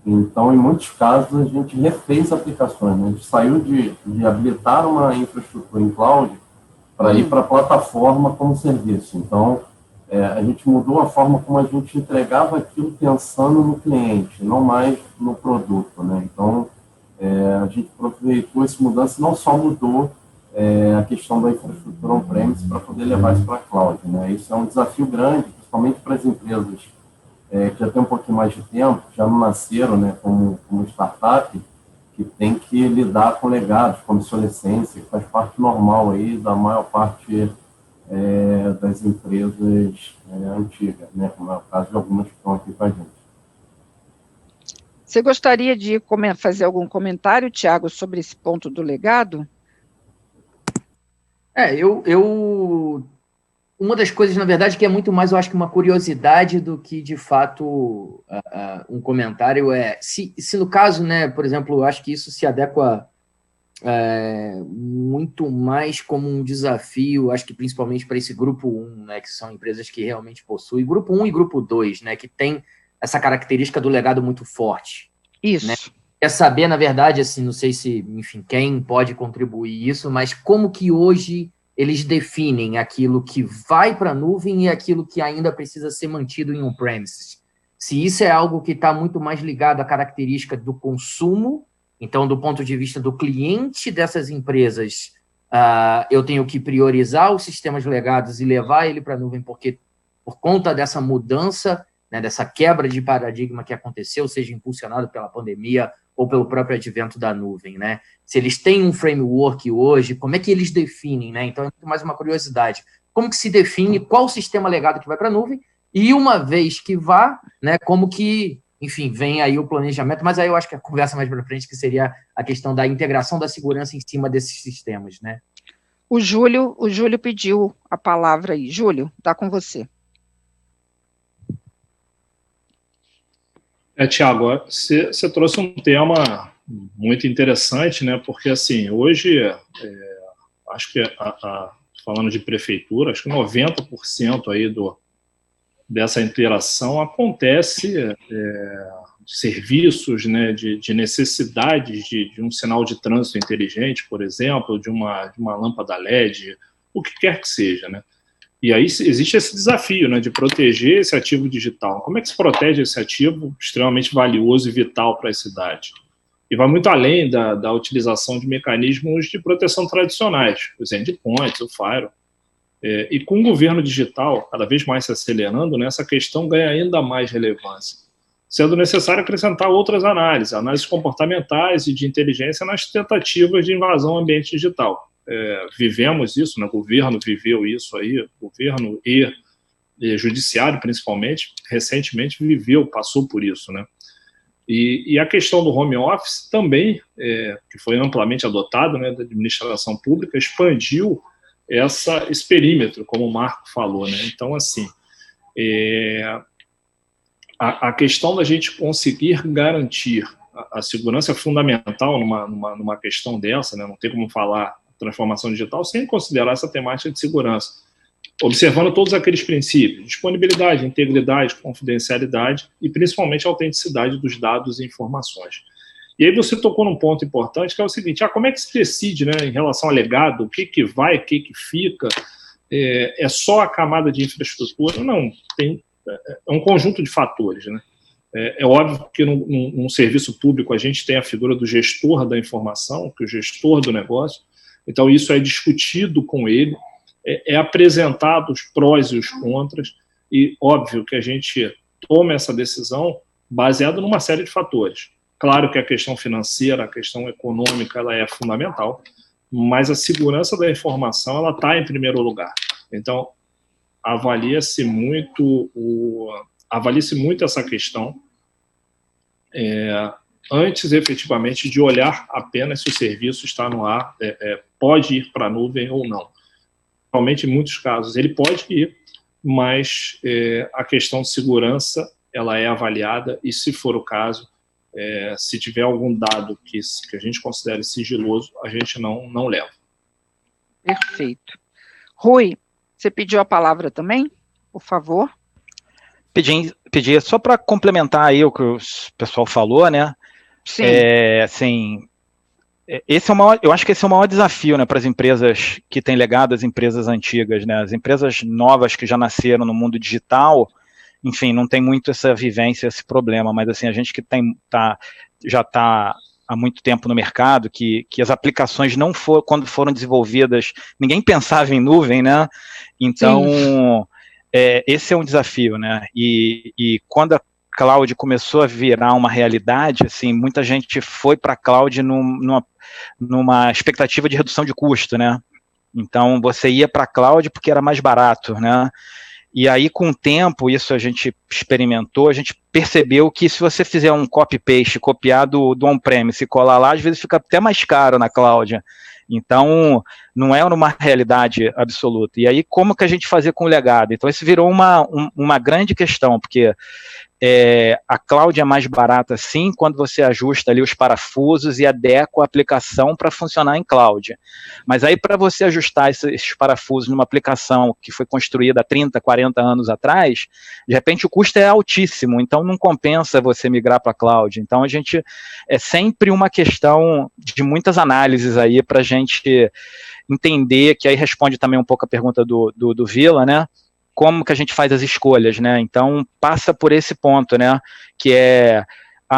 Então, em muitos casos, a gente refez aplicações, né? A gente saiu de habilitar uma infraestrutura em cloud para ir para a plataforma como serviço. Então, a gente mudou a forma como a gente entregava aquilo pensando no cliente, não mais no produto, né? Então, a gente aproveitou essa mudança, não só mudou a questão da infraestrutura on-premise para poder levar isso para a cloud, né? Isso é um desafio grande, principalmente para as empresas que já tem um pouquinho mais de tempo, já não nasceram, né, como startup, que tem que lidar com legados, com obsolescência, que faz parte normal aí da maior parte das empresas antigas, né, como é o caso de algumas que estão aqui com a gente. Você gostaria de fazer algum comentário, Thiago, sobre esse ponto do legado? Uma das coisas, na verdade, que é muito mais, eu acho que uma curiosidade do que, de fato, um comentário se no caso, né, por exemplo, eu acho que isso se adequa muito mais como um desafio, acho que principalmente para esse grupo 1, né, que são empresas que realmente possuem, grupo 1 e grupo 2, né, que tem essa característica do legado muito forte. Isso. Né? Quer saber, na verdade, assim, não sei se, enfim, quem pode contribuir isso, mas como que hoje eles definem aquilo que vai para a nuvem e aquilo que ainda precisa ser mantido em on-premises. Se isso é algo que está muito mais ligado à característica do consumo, então, do ponto de vista do cliente dessas empresas, eu tenho que priorizar os sistemas legados e levar ele para a nuvem, porque por conta dessa mudança, né, dessa quebra de paradigma que aconteceu, seja impulsionado pela pandemia ou pelo próprio advento da nuvem, né? Se eles têm um framework hoje, como é que eles definem, né? Então, é muito mais uma curiosidade. Como que se define qual o sistema legado que vai para a nuvem e, uma vez que vá, né, como que, enfim, vem aí o planejamento, mas aí eu acho que a conversa mais para frente que seria a questão da integração da segurança em cima desses sistemas, né? O Júlio pediu a palavra aí. Júlio, está com você. Thiago, você trouxe um tema muito interessante, né? Porque, assim, hoje, acho que, falando de prefeitura, acho que 90% aí dessa interação acontece de serviços, né, de necessidades de um sinal de trânsito inteligente, por exemplo, de uma lâmpada LED, o que quer que seja, né? E aí existe esse desafio, né, de proteger esse ativo digital. Como é que se protege esse ativo extremamente valioso e vital para a cidade? E vai muito além da utilização de mecanismos de proteção tradicionais, os endpoints, o firewall. E com o governo digital cada vez mais se acelerando, né, essa questão ganha ainda mais relevância, sendo necessário acrescentar outras análises comportamentais e de inteligência nas tentativas de invasão ao ambiente digital. Vivemos isso, né? O governo viveu isso aí, governo e judiciário, principalmente, recentemente passou por isso, né? E a questão do home office também, que foi amplamente adotado, né, da administração pública, expandiu esse perímetro, como o Marco falou, né? Então, assim, a questão da gente conseguir garantir a segurança é fundamental numa questão dessa, né? Não tem como falar transformação digital sem considerar essa temática de segurança, observando todos aqueles princípios: disponibilidade, integridade, confidencialidade e principalmente a autenticidade dos dados e informações. E aí você tocou num ponto importante, que é o seguinte: como é que se decide, né, em relação ao legado, o que vai, o que fica? É só a camada de infraestrutura? Não, é um conjunto de fatores, né? É óbvio que num serviço público a gente tem a figura do gestor da informação, que é o gestor do negócio. Então isso é discutido com ele, é apresentado os prós e os contras, e óbvio que a gente toma essa decisão baseada numa série de fatores. Claro que a questão financeira, a questão econômica, ela é fundamental, mas a segurança da informação, ela está em primeiro lugar. Então, avalia-se muito essa questão antes, efetivamente, de olhar apenas se o serviço está no ar, pode ir para a nuvem ou não. Realmente, em muitos casos, ele pode ir, mas a questão de segurança, ela é avaliada, e se for o caso, se tiver algum dado que a gente considere sigiloso, a gente não leva. Perfeito. Rui, você pediu a palavra também, por favor? Pedi só para complementar aí o que o pessoal falou, né? Sim. Assim, eu acho que esse é o maior desafio, né, para as empresas que têm legado às empresas antigas, né? As empresas novas que já nasceram no mundo digital, enfim, não tem muito essa vivência, esse problema, mas assim, a gente que já está há muito tempo no mercado, que as aplicações quando foram desenvolvidas, ninguém pensava em nuvem, né? Então, esse é um desafio, né? E quando a cloud começou a virar uma realidade, assim, muita gente foi para a cloud numa expectativa de redução de custo, né? Então, você ia para a cloud porque era mais barato, né? E aí, com o tempo, isso a gente experimentou, a gente percebeu que se você fizer um copy-paste, copiar do on-premise e colar lá, às vezes fica até mais caro na cloud. Então, não é uma realidade absoluta. E aí, como que a gente fazia com o legado? Então, isso virou uma grande questão, porque a cloud é mais barata, sim, quando você ajusta ali os parafusos e adequa a aplicação para funcionar em cloud. Mas aí, para você ajustar esses parafusos numa aplicação que foi construída há 30, 40 anos atrás, de repente o custo é altíssimo, então não compensa você migrar para a cloud. Então, é sempre uma questão de muitas análises aí para a gente entender, que aí responde também um pouco a pergunta do Vila, né? Como que a gente faz as escolhas, né? Então, passa por esse ponto, né? Que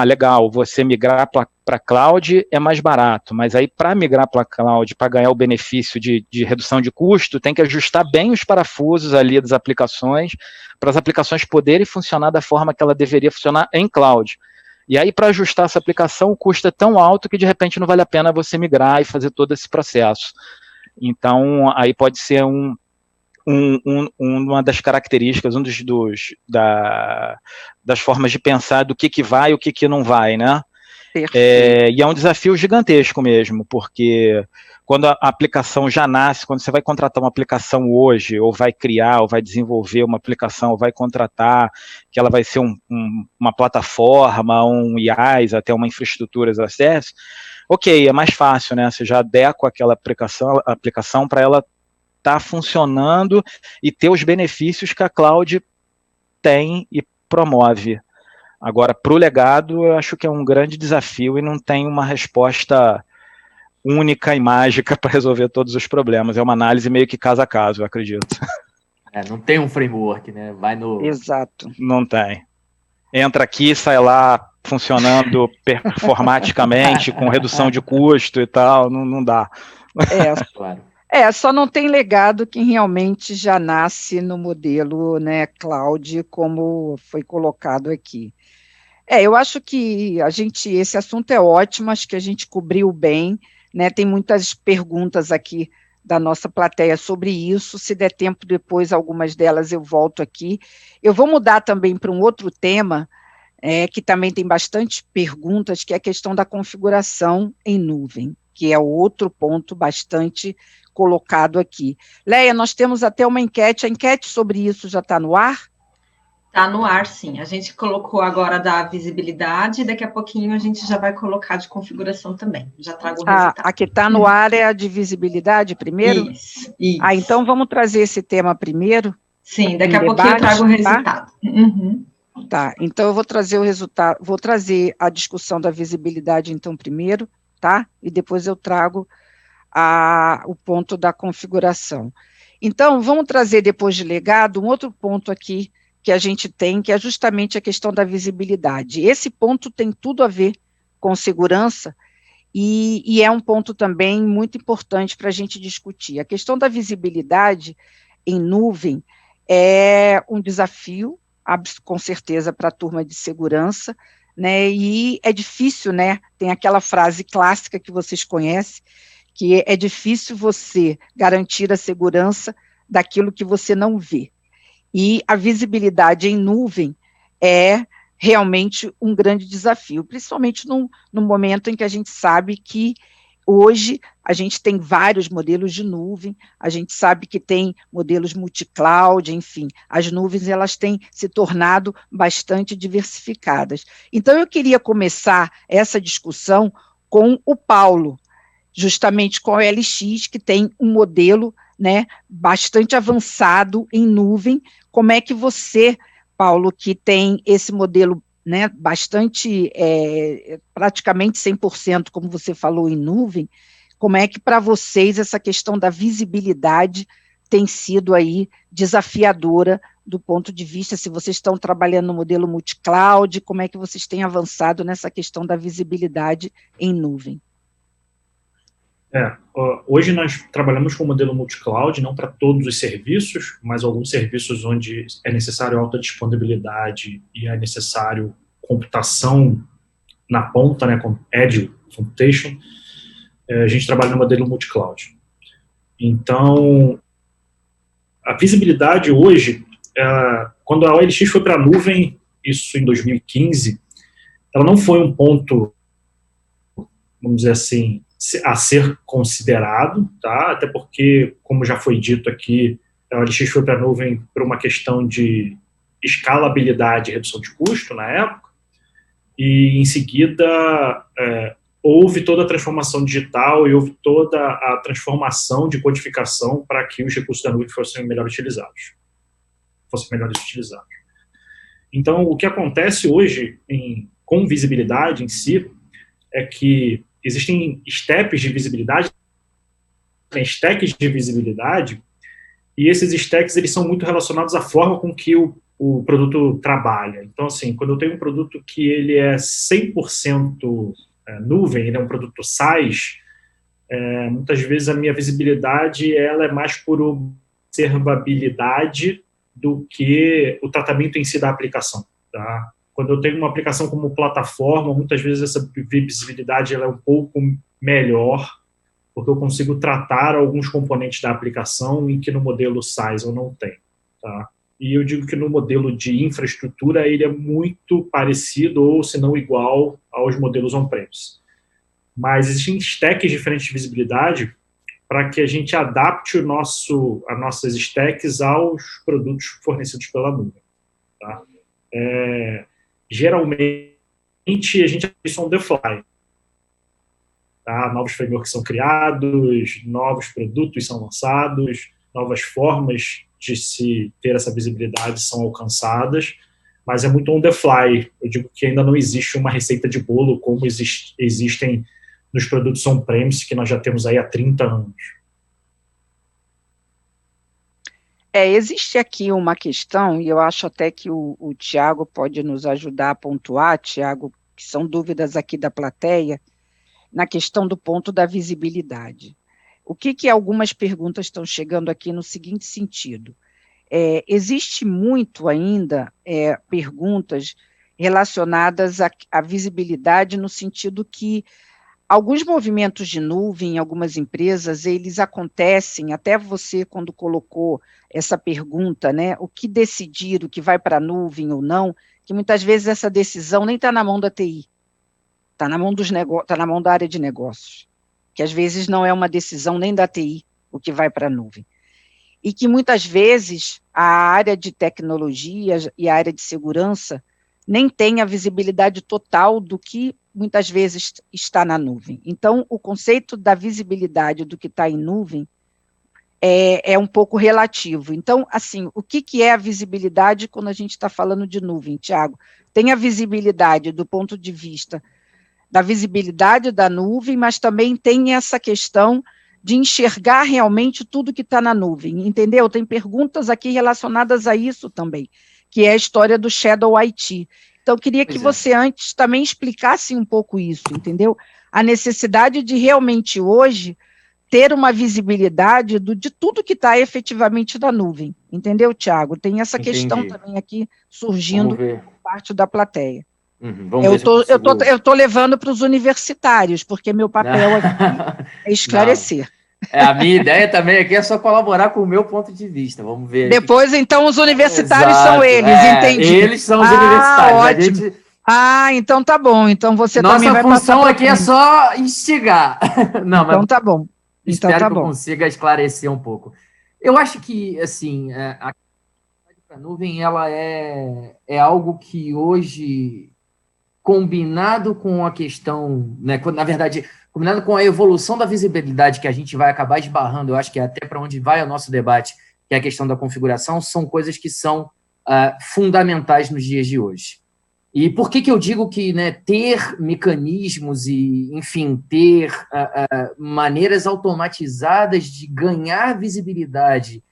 legal, você migrar para a cloud é mais barato, mas aí para migrar para a cloud, para ganhar o benefício de redução de custo, tem que ajustar bem os parafusos ali das aplicações, para as aplicações poderem funcionar da forma que ela deveria funcionar em cloud. E aí, para ajustar essa aplicação, o custo é tão alto que, de repente, não vale a pena você migrar e fazer todo esse processo. Então, aí pode ser uma das características, das formas de pensar do que vai e o que não vai, né? E é um desafio gigantesco mesmo, porque quando a aplicação já nasce, quando você vai contratar uma aplicação hoje, ou vai criar, ou vai desenvolver uma aplicação, ou vai contratar, que ela vai ser uma plataforma, um IaaS, até uma infraestrutura as a service, ok, é mais fácil, né? Você já adequa aquela aplicação para ela estar funcionando e ter os benefícios que a cloud tem e promove. Agora, para o legado, eu acho que é um grande desafio e não tem uma resposta única e mágica para resolver todos os problemas. É uma análise meio que caso a caso, eu acredito. Não tem um framework, né? Vai no... Exato. Não tem. Entra aqui, sai lá, funcionando performaticamente, com redução de custo e tal, não dá. Claro. Só não tem legado quem realmente já nasce no modelo, né, cloud, como foi colocado aqui. Eu acho que esse assunto é ótimo, acho que a gente cobriu bem, né, tem muitas perguntas aqui da nossa plateia sobre isso, se der tempo depois, algumas delas eu volto aqui. Eu vou mudar também para um outro tema, que também tem bastante perguntas, que é a questão da configuração em nuvem, que é outro ponto bastante colocado aqui. Leia, nós temos até uma enquete, a enquete sobre isso já está no ar? Está no ar, sim. A gente colocou agora da visibilidade, daqui a pouquinho a gente já vai colocar de configuração também. Já trago o resultado. A que está no ar é a de visibilidade primeiro? Isso. Então vamos trazer esse tema primeiro? Sim, daqui a pouquinho eu trago o resultado. Tá? Tá, então eu vou trazer o resultado, vou trazer a discussão da visibilidade então primeiro, tá? E depois eu trago o ponto da configuração. Então, vamos trazer depois de legado um outro ponto aqui que a gente tem, que é justamente a questão da visibilidade. Esse ponto tem tudo a ver com segurança e é um ponto também muito importante para a gente discutir. A questão da visibilidade em nuvem é um desafio, com certeza, para a turma de segurança, né, e é difícil, né, tem aquela frase clássica que vocês conhecem, que é difícil você garantir a segurança daquilo que você não vê. E a visibilidade em nuvem é realmente um grande desafio, principalmente no momento em que a gente sabe que hoje a gente tem vários modelos de nuvem, a gente sabe que tem modelos multi-cloud, enfim, as nuvens elas têm se tornado bastante diversificadas. Então eu queria começar essa discussão com o Paulo, justamente com a OLX, que tem um modelo, né, bastante avançado em nuvem. Como é que você, Paulo, que tem esse modelo, né, bastante, praticamente 100%, como você falou, em nuvem, como é que para vocês essa questão da visibilidade tem sido aí desafiadora do ponto de vista, se vocês estão trabalhando no modelo multi-cloud, como é que vocês têm avançado nessa questão da visibilidade em nuvem? Hoje nós trabalhamos com o modelo multi-cloud, não para todos os serviços, mas alguns serviços onde é necessário alta disponibilidade e é necessário computação na ponta, né, com edge computation, a gente trabalha no modelo multi-cloud. Então, a visibilidade hoje, quando a OLX foi para a nuvem, isso em 2015, ela não foi um ponto, vamos dizer assim, a ser considerado, tá? Até porque, como já foi dito aqui, a OLX foi para a nuvem por uma questão de escalabilidade e redução de custo na época, e em seguida houve toda a transformação digital e houve toda a transformação de codificação para que os recursos da nuvem fossem melhores utilizados. Então, o que acontece hoje com visibilidade em si é que existem stacks de visibilidade, e esses stacks eles são muito relacionados à forma com que o produto trabalha. Então, assim, quando eu tenho um produto que ele é 100% nuvem, ele é um produto SaaS, muitas vezes a minha visibilidade ela é mais por observabilidade do que o tratamento em si da aplicação, tá? Quando eu tenho uma aplicação como plataforma, muitas vezes essa visibilidade ela é um pouco melhor, porque eu consigo tratar alguns componentes da aplicação em que no modelo SaaS eu não tenho, tá? E eu digo que no modelo de infraestrutura ele é muito parecido ou, se não igual, aos modelos on-premise. Mas existem stacks diferentes de visibilidade para que a gente adapte as nossas stacks aos produtos fornecidos pela nuvem. Tá? Geralmente, a gente isso on the fly. Tá? Novos frameworks são criados, novos produtos são lançados, novas formas de se ter essa visibilidade são alcançadas, mas é muito on the fly. Eu digo que ainda não existe uma receita de bolo como existem nos produtos on-premise que nós já temos aí há 30 anos. Existe aqui uma questão, e eu acho até que o Tiago pode nos ajudar a pontuar, Tiago, que são dúvidas aqui da plateia, na questão do ponto da visibilidade. O que algumas perguntas estão chegando aqui no seguinte sentido. Existe muito ainda perguntas relacionadas à visibilidade no sentido que alguns movimentos de nuvem em algumas empresas, eles acontecem, até você quando colocou essa pergunta, né, o que decidir, o que vai para a nuvem ou não, que muitas vezes essa decisão nem está na mão da TI, está na mão está na mão da área de negócios, que às vezes não é uma decisão nem da TI, o que vai para a nuvem. E que muitas vezes a área de tecnologia e a área de segurança nem tem a visibilidade total do que muitas vezes está na nuvem. Então, o conceito da visibilidade do que está em nuvem é um pouco relativo. Então, assim, o que é a visibilidade quando a gente está falando de nuvem, Tiago? Tem a visibilidade do ponto de vista da visibilidade da nuvem, mas também tem essa questão de enxergar realmente tudo que está na nuvem, entendeu? Tem perguntas aqui relacionadas a isso também, que é a história do Shadow IT. Então, eu queria que você antes também explicasse um pouco isso, entendeu? A necessidade de realmente hoje ter uma visibilidade de tudo que está efetivamente na nuvem, entendeu, Tiago? Tem essa questão também aqui surgindo por parte da plateia. Eu estou levando para os universitários, porque meu papel aqui é esclarecer. A minha ideia também aqui é só colaborar com o meu ponto de vista. Vamos ver. Depois, então, os universitários são eles, entendi. Eles são os universitários. Ótimo. Então tá bom. Então você também vai passar. Nossa função aqui é só instigar. Não, então tá bom. Espero que eu consiga esclarecer um pouco. Eu acho que, assim, a nuvem ela é algo que hoje, combinado com a questão, né, na verdade, combinado com a evolução da visibilidade que a gente vai acabar esbarrando, eu acho que é até para onde vai o nosso debate, que é a questão da configuração, são coisas que são fundamentais nos dias de hoje. E por que eu digo que, né, ter mecanismos e, enfim, ter maneiras automatizadas de ganhar visibilidade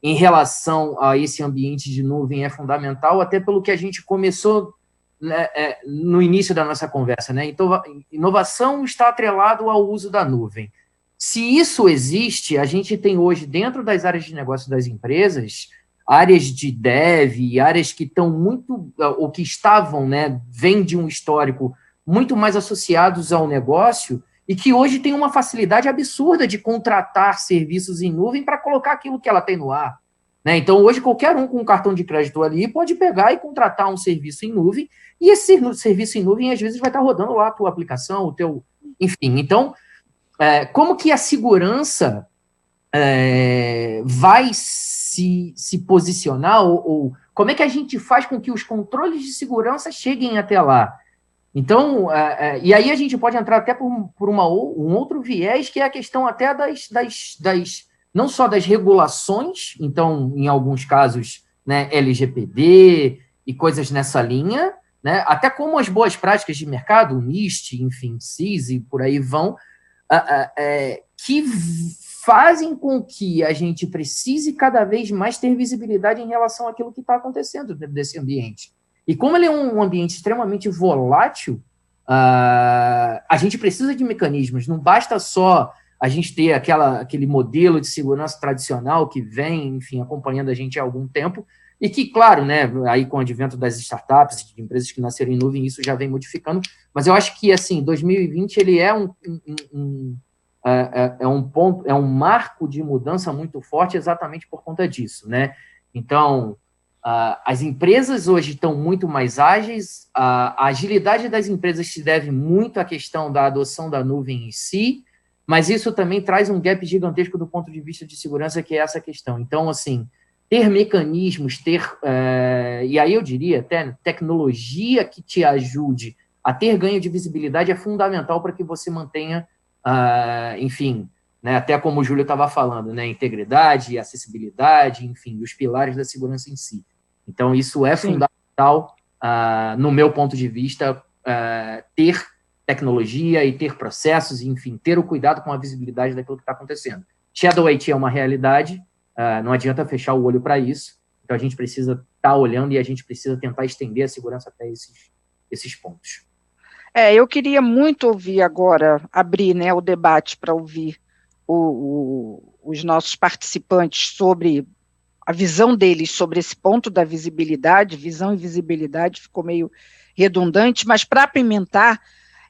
em relação a esse ambiente de nuvem é fundamental, até pelo que a gente começou, né, no início da nossa conversa, né? Então, inovação está atrelado ao uso da nuvem. Se isso existe, a gente tem hoje, dentro das áreas de negócio das empresas, áreas de dev, áreas que estão muito, ou que estavam, né, vêm de um histórico muito mais associados ao negócio, e que hoje tem uma facilidade absurda de contratar serviços em nuvem para colocar aquilo que ela tem no ar. Né? Então, hoje, qualquer um com um cartão de crédito ali pode pegar e contratar um serviço em nuvem, e esse serviço em nuvem, às vezes, vai estar rodando lá a tua aplicação, o teu... Enfim, então, como que a segurança vai se posicionar, ou como é que a gente faz com que os controles de segurança cheguem até lá? Então, e aí a gente pode entrar até por um outro viés, que é a questão até não só das regulações, então, em alguns casos, né, LGPD e coisas nessa linha, né, até como as boas práticas de mercado, o NIST, enfim, CIS e por aí vão, que fazem com que a gente precise cada vez mais ter visibilidade em relação àquilo que está acontecendo dentro desse ambiente. E como ele é um ambiente extremamente volátil, a gente precisa de mecanismos, não basta só a gente ter aquele modelo de segurança tradicional que vem, enfim, acompanhando a gente há algum tempo, e que, claro, né, aí com o advento das startups, de empresas que nasceram em nuvem, isso já vem modificando, mas eu acho que, assim, 2020 ele é um marco de mudança muito forte exatamente por conta disso, né? Então, as empresas hoje estão muito mais ágeis, a agilidade das empresas se deve muito à questão da adoção da nuvem em si, mas isso também traz um gap gigantesco do ponto de vista de segurança, que é essa questão. Então, assim, ter mecanismos, e aí eu diria até tecnologia que te ajude a ter ganho de visibilidade é fundamental para que você mantenha, enfim, né, até como o Júlio estava falando, né, integridade, acessibilidade, enfim, os pilares da segurança em si. Então, isso é fundamental, no meu ponto de vista, ter tecnologia e ter processos, enfim, ter o cuidado com a visibilidade daquilo que está acontecendo. Shadow IT é uma realidade, não adianta fechar o olho para isso, então a gente precisa estar olhando e a gente precisa tentar estender a segurança até esses pontos. Eu queria muito ouvir agora, abrir, né, o debate para ouvir os nossos participantes sobre a visão deles sobre esse ponto da visibilidade. Visão e visibilidade ficou meio redundante, mas para apimentar,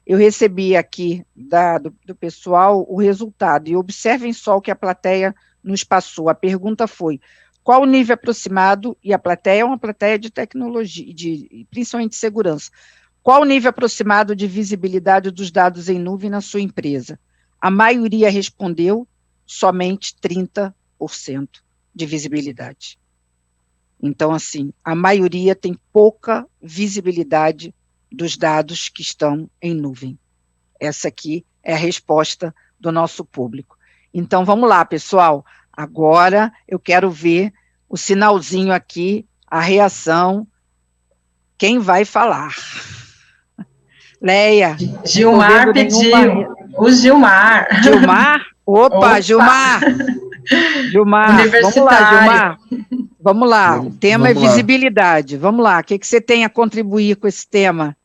eu recebi aqui do pessoal o resultado, e observem só o que a plateia nos passou. A pergunta foi: qual o nível aproximado, e a plateia é uma plateia de tecnologia, principalmente de segurança, qual o nível aproximado de visibilidade dos dados em nuvem na sua empresa? A maioria respondeu somente 30% de visibilidade. Então, assim, a maioria tem pouca visibilidade dos dados que estão em nuvem. Essa aqui é a resposta do nosso público. Então, vamos lá, pessoal. Agora eu quero ver o sinalzinho aqui, a reação. Quem vai falar? Leia. Gilmar pediu. O Gilmar. Gilmar? Opa, Gilmar. Gilmar, vamos lá, Gilmar. Vamos lá, o tema é visibilidade. Vamos lá, o que você tem a contribuir com esse tema?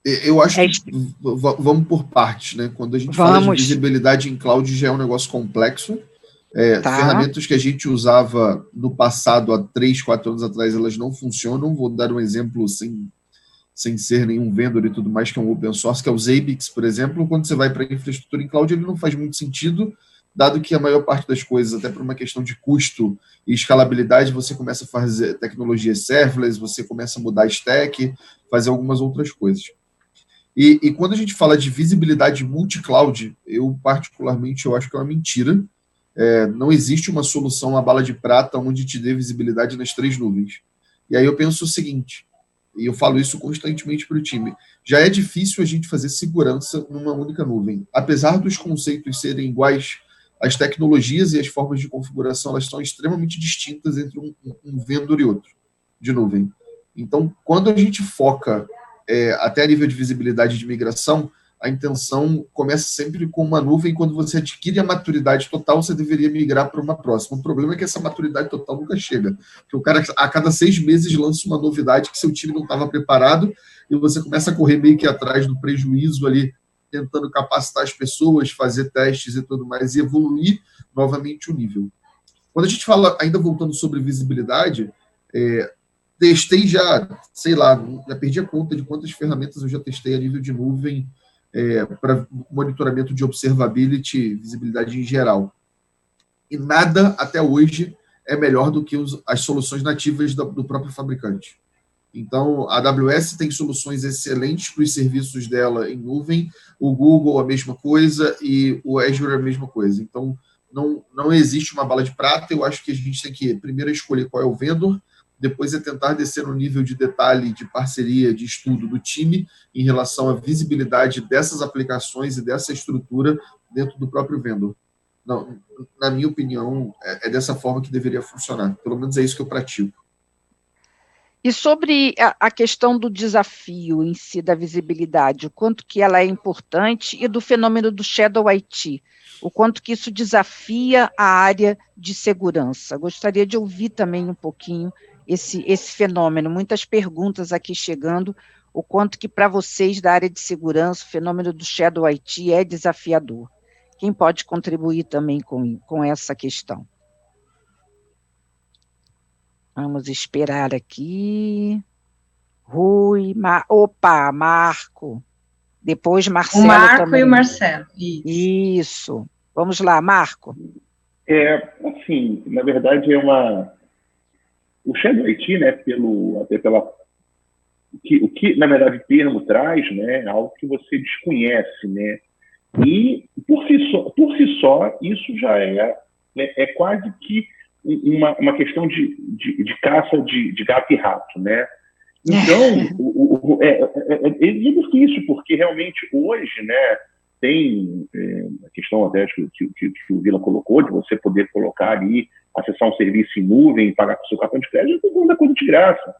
Eu acho que vamos por partes, né? Quando a gente fala de visibilidade em cloud, já é um negócio complexo. Ferramentas que a gente usava no passado, há 3, 4 anos atrás, elas não funcionam. Vou dar um exemplo sem ser nenhum vendor e tudo mais, que é um open source, que é o Zabbix, por exemplo. Quando você vai para a infraestrutura em cloud, ele não faz muito sentido, dado que a maior parte das coisas, até por uma questão de custo e escalabilidade, você começa a fazer tecnologias serverless, você começa a mudar a stack, fazer algumas outras coisas. E quando a gente fala de visibilidade multi-cloud, eu particularmente acho que é uma mentira. Não existe uma solução à bala de prata onde te dê visibilidade nas 3 nuvens. E aí eu penso o seguinte, e eu falo isso constantemente para o time, já é difícil a gente fazer segurança numa única nuvem. Apesar dos conceitos serem iguais, as tecnologias e as formas de configuração, elas são extremamente distintas entre um vendor e outro de nuvem. Então, quando a gente foca até a nível de visibilidade de migração, a intenção começa sempre com uma nuvem. Quando você adquire a maturidade total, você deveria migrar para uma próxima. O problema é que essa maturidade total nunca chega, porque o cara, a cada 6 meses, lança uma novidade que seu time não estava preparado, e você começa a correr meio que atrás do prejuízo ali, tentando capacitar as pessoas, fazer testes e tudo mais, e evoluir novamente o nível. Quando a gente fala, ainda voltando sobre visibilidade, testei já, sei lá, já perdi a conta de quantas ferramentas eu já testei a nível de nuvem para monitoramento de observability, visibilidade em geral. E nada, até hoje, é melhor do que as soluções nativas do próprio fabricante. Então, a AWS tem soluções excelentes para os serviços dela em nuvem, o Google a mesma coisa e o Azure a mesma coisa. Então, não existe uma bala de prata. Eu acho que a gente tem que primeiro escolher qual é o vendor, depois tentar descer no nível de detalhe, de parceria, de estudo do time em relação à visibilidade dessas aplicações e dessa estrutura dentro do próprio vendor. Não, na minha opinião, é dessa forma que deveria funcionar. Pelo menos é isso que eu pratico. E sobre a questão do desafio em si da visibilidade, o quanto que ela é importante, e do fenômeno do Shadow IT, o quanto que isso desafia a área de segurança. Gostaria de ouvir também um pouquinho esse fenômeno. Muitas perguntas aqui chegando, o quanto que para vocês da área de segurança o fenômeno do Shadow IT é desafiador. Quem pode contribuir também com essa questão? Vamos esperar aqui. Rui, Marco. Depois Marcelo. O Marco também. E o Marcelo. Isso. Vamos lá, Marco. Assim, na verdade, o Shadow IT, né, o que, na verdade, o termo traz, né, é algo que você desconhece, né? E, por si só, isso já é quase que uma questão de caça de gato e rato, né? Então, é difícil, porque realmente hoje, né, tem a questão até que o Vila colocou, de você poder colocar ali, acessar um serviço em nuvem, pagar com o seu cartão de crédito, é muita coisa de graça.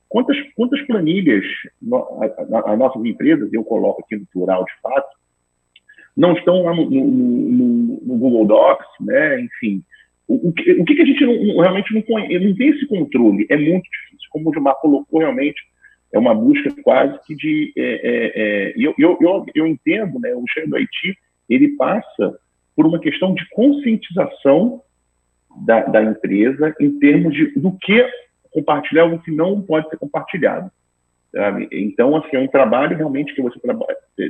Quantas planilhas as nossas empresas, eu coloco aqui no plural de fato, não estão lá no Google Docs, né? Enfim, o que a gente realmente não tem esse controle, é muito difícil. Como o Gilmar colocou, realmente é uma busca quase que de... eu entendo, né, o Share do IT, ele passa por uma questão de conscientização da empresa em termos do que compartilhar e o que não pode ser compartilhado. Sabe? Então, assim, é um trabalho realmente que você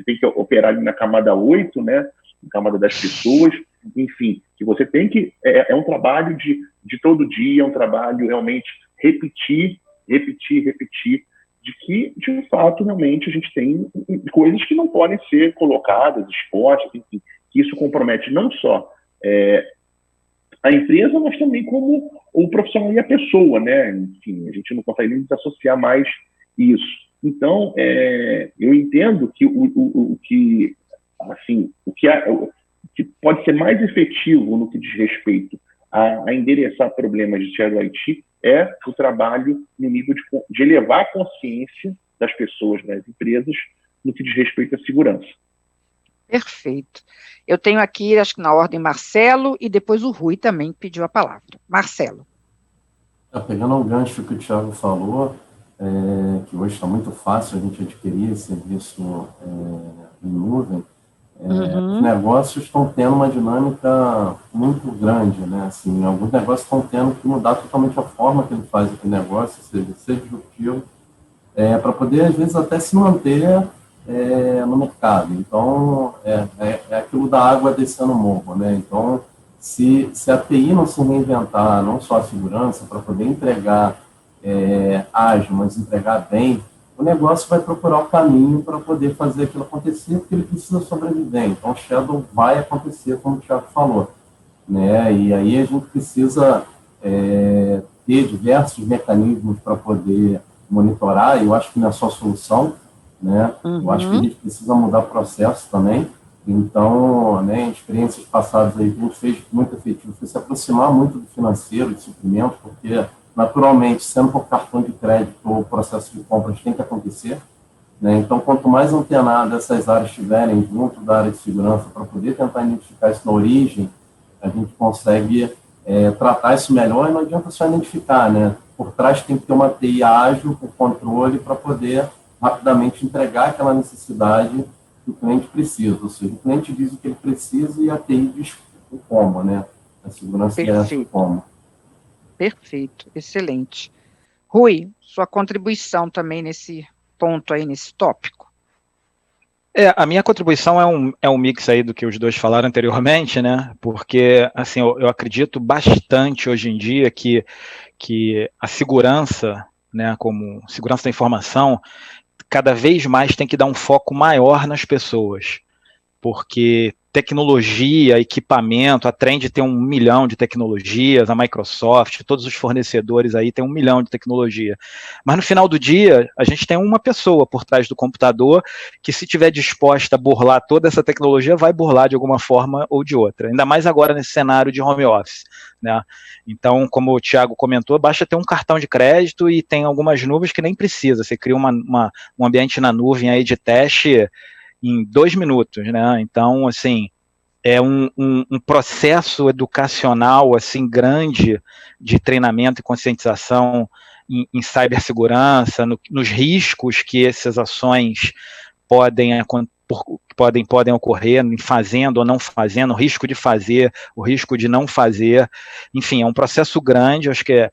tem que operar ali na camada 8, né, na camada das pessoas, enfim, que você tem que... É um trabalho de todo dia, é um trabalho realmente repetir, de que, de fato, realmente a gente tem coisas que não podem ser colocadas, expostas, enfim, que isso compromete não só a empresa, mas também como o profissional e a pessoa, né? Enfim, a gente não consegue nem desassociar mais isso. Então, eu entendo que o que pode ser mais efetivo no que diz respeito a endereçar problemas de Share do IT é o trabalho no nível de elevar a consciência das pessoas, das empresas, no que diz respeito à segurança. Perfeito. Eu tenho aqui, acho que na ordem, Marcelo, e depois o Rui também pediu a palavra. Marcelo. Pegando o gancho que o Thiago falou, que hoje está muito fácil a gente adquirir esse serviço em nuvem, os negócios estão tendo uma dinâmica muito grande, né? Assim, alguns negócios estão tendo que mudar totalmente a forma que ele faz aquele negócio, ser disruptivo, para poder, às vezes, até se manter no mercado. Então, é aquilo da água descendo o morro, né? Então, se a TI não se reinventar, não só a segurança, para poder entregar ágil, mas entregar bem, o negócio vai procurar o caminho para poder fazer aquilo acontecer, porque ele precisa sobreviver. Então, o Shadow vai acontecer, como o Thiago falou, né? E aí a gente precisa ter diversos mecanismos para poder monitorar, e eu acho que não é só solução, né? Eu acho que a gente precisa mudar processo também. Então, né, experiências passadas aí que a gente fez muito efetivo foi se aproximar muito do financeiro, de suprimento, porque, naturalmente, sendo por cartão de crédito, o processo de compras tem que acontecer, né? Então, quanto mais antenadas essas áreas estiverem junto da área de segurança para poder tentar identificar isso na origem, a gente consegue tratar isso melhor. E não adianta só identificar, né? Por trás tem que ter uma TI ágil, com controle, para poder rapidamente entregar aquela necessidade que o cliente precisa. Ou seja, o cliente diz o que ele precisa e a TI diz o como, né? A segurança é o como. Perfeito, excelente. Rui, sua contribuição também nesse ponto aí, nesse tópico. A minha contribuição é um mix aí do que os dois falaram anteriormente, né? Porque, assim, eu acredito bastante hoje em dia que a segurança, né, como segurança da informação, cada vez mais tem que dar um foco maior nas pessoas, porque tecnologia, equipamento, a Trend tem 1 milhão de tecnologias, a Microsoft, todos os fornecedores aí tem 1 milhão de tecnologia, mas no final do dia, a gente tem uma pessoa por trás do computador que, se estiver disposta a burlar toda essa tecnologia, vai burlar de alguma forma ou de outra, ainda mais agora nesse cenário de home office, né? Então, como o Thiago comentou, basta ter um cartão de crédito e tem algumas nuvens que nem precisa, você cria um ambiente na nuvem aí de teste em 2 minutos, né? Então, assim, é um processo educacional, assim, grande de treinamento e conscientização em cibersegurança, nos riscos que essas ações podem ocorrer, em fazendo ou não fazendo, o risco de fazer, o risco de não fazer, enfim, é um processo grande. Eu acho que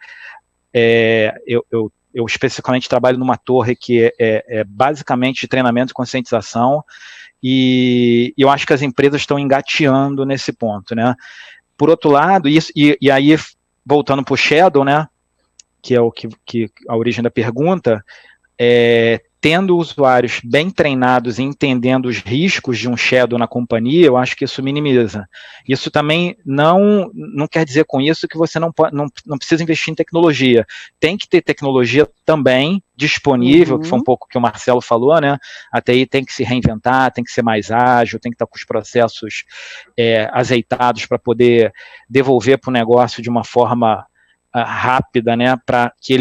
eu especificamente trabalho numa torre que é basicamente de treinamento e conscientização, e eu acho que as empresas estão engateando nesse ponto, né? Por outro lado, e aí, voltando para o Shadow, né, que é a origem da pergunta, tendo usuários bem treinados e entendendo os riscos de um shadow na companhia, eu acho que isso minimiza. Isso também não quer dizer com isso que você não precisa investir em tecnologia. Tem que ter tecnologia também disponível, que foi um pouco o que o Marcelo falou, né? A TI tem que se reinventar, tem que ser mais ágil, tem que estar com os processos azeitados para poder devolver para o negócio de uma forma rápida, né, para que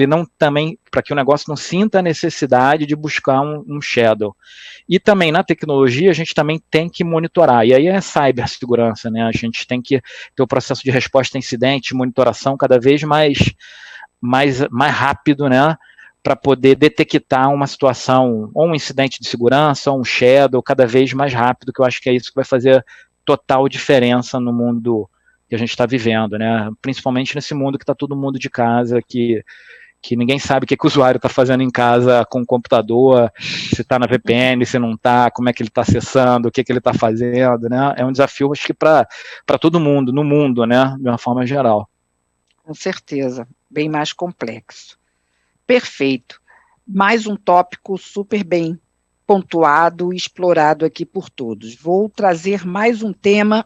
o negócio não sinta a necessidade de buscar um shadow. E também na tecnologia a gente também tem que monitorar, e aí é cibersegurança, né, a gente tem que ter o processo de resposta a incidente, monitoração cada vez mais rápido, né, para poder detectar uma situação, ou um incidente de segurança, ou um shadow, cada vez mais rápido, que eu acho que é isso que vai fazer total diferença no mundo que a gente está vivendo, né? Principalmente nesse mundo que está todo mundo de casa, que ninguém sabe o que o usuário está fazendo em casa com o computador, se está na VPN, se não está, como é que ele está acessando, o que ele está fazendo, né? É um desafio, acho que para todo mundo, no mundo, né? De uma forma geral. Com certeza, bem mais complexo. Perfeito. Mais um tópico super bem pontuado e explorado aqui por todos. Vou trazer mais um tema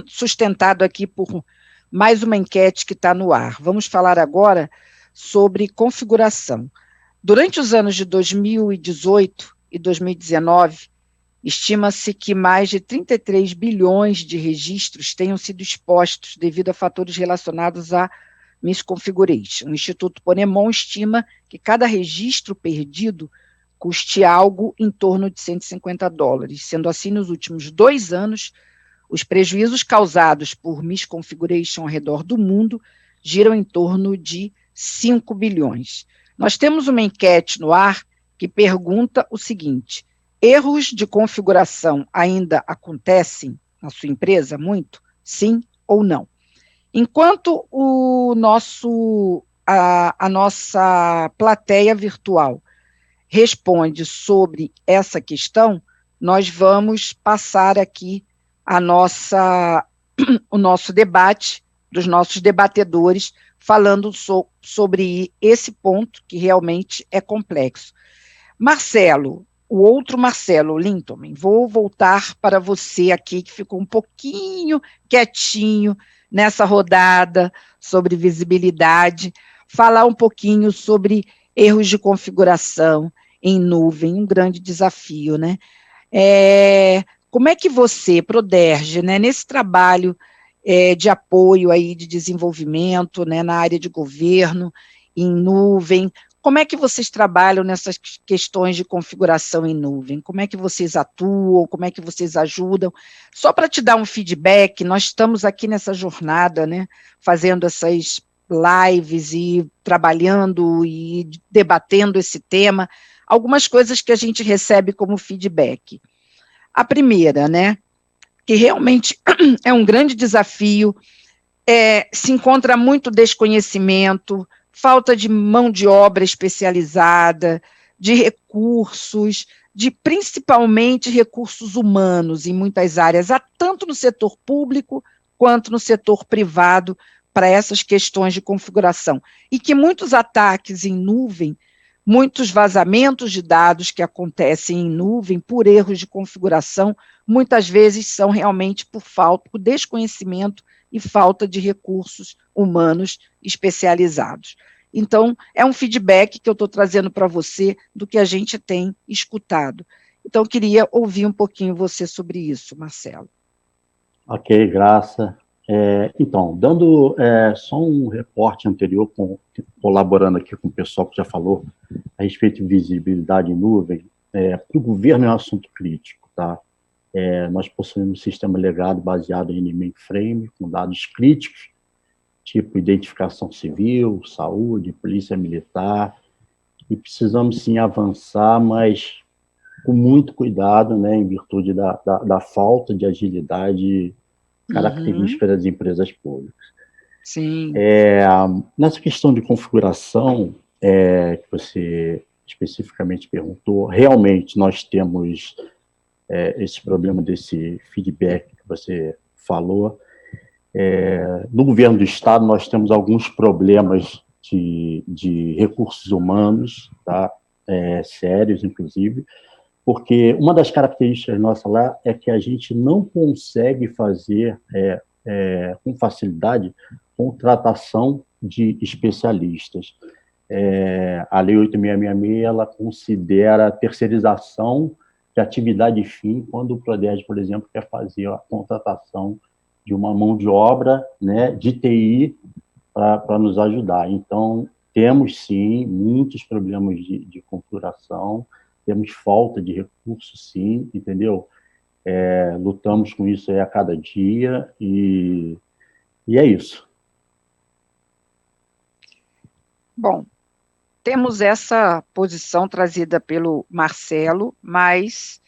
sustentado aqui por mais uma enquete que está no ar. Vamos falar agora sobre configuração. Durante os anos de 2018 e 2019, estima-se que mais de 33 bilhões de registros tenham sido expostos devido a fatores relacionados à misconfiguration. O Instituto Ponemon estima que cada registro perdido custe algo em torno de $150. Sendo assim, nos últimos 2 anos, os prejuízos causados por misconfiguration ao redor do mundo giram em torno de 5 bilhões. Nós temos uma enquete no ar que pergunta o seguinte: erros de configuração ainda acontecem na sua empresa muito? Sim ou não? Enquanto a nossa plateia virtual responde sobre essa questão, nós vamos passar aqui o nosso debate, dos nossos debatedores, falando sobre esse ponto, que realmente é complexo. Marcelo, o outro Marcelo Linton, vou voltar para você aqui, que ficou um pouquinho quietinho nessa rodada sobre visibilidade, falar um pouquinho sobre erros de configuração em nuvem, um grande desafio, né? Como é que você, Proderge, né, nesse trabalho de apoio aí, de desenvolvimento, né, na área de governo, em nuvem, como é que vocês trabalham nessas questões de configuração em nuvem? Como é que vocês atuam? Como é que vocês ajudam? Só para te dar um feedback, nós estamos aqui nessa jornada, né, fazendo essas lives e trabalhando e debatendo esse tema, algumas coisas que a gente recebe como feedback. A primeira, né, que realmente é um grande desafio, se encontra muito desconhecimento, falta de mão de obra especializada, de recursos, de principalmente recursos humanos em muitas áreas, tanto no setor público quanto no setor privado, para essas questões de configuração. E que muitos ataques em nuvem, muitos vazamentos de dados que acontecem em nuvem por erros de configuração, muitas vezes são realmente por desconhecimento e falta de recursos humanos especializados. Então, é um feedback que eu estou trazendo para você do que a gente tem escutado. Então, eu queria ouvir um pouquinho você sobre isso, Marcelo. Ok, Graça. Então, dando só um reporte anterior, colaborando aqui com o pessoal que já falou a respeito de visibilidade em nuvem, para o governo é um assunto crítico, tá? Nós possuímos um sistema legado baseado em mainframe, com dados críticos, tipo identificação civil, saúde, polícia militar, e precisamos sim avançar, mas com muito cuidado, né, em virtude da falta de agilidade característica das empresas públicas. Sim. Nessa questão de configuração, que você especificamente perguntou, realmente nós temos esse problema desse feedback que você falou. No governo do Estado, nós temos alguns problemas de recursos humanos, tá? sérios, inclusive, porque uma das características nossas lá é que a gente não consegue fazer com facilidade contratação de especialistas. A Lei 8.666, ela considera a terceirização de atividade fim quando o Prodege, por exemplo, quer fazer a contratação de uma mão de obra, né, de TI para nos ajudar. Então, temos, sim, muitos problemas de configuração, temos falta de recursos, sim, entendeu? Lutamos com isso aí a cada dia e é isso. Bom, temos essa posição trazida pelo Marcelo, mas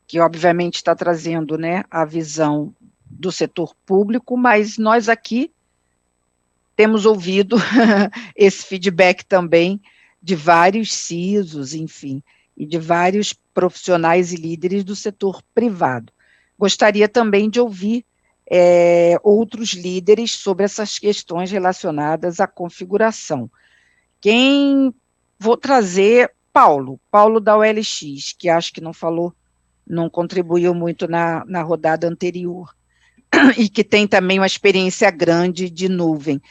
que obviamente está trazendo, né, a visão do setor público, mas nós aqui temos ouvido esse feedback também de vários CISOs, enfim, e de vários profissionais e líderes do setor privado. Gostaria também de ouvir outros líderes sobre essas questões relacionadas à configuração. Vou trazer Paulo da OLX, que acho que não contribuiu muito na rodada anterior, e que tem também uma experiência grande de nuvem.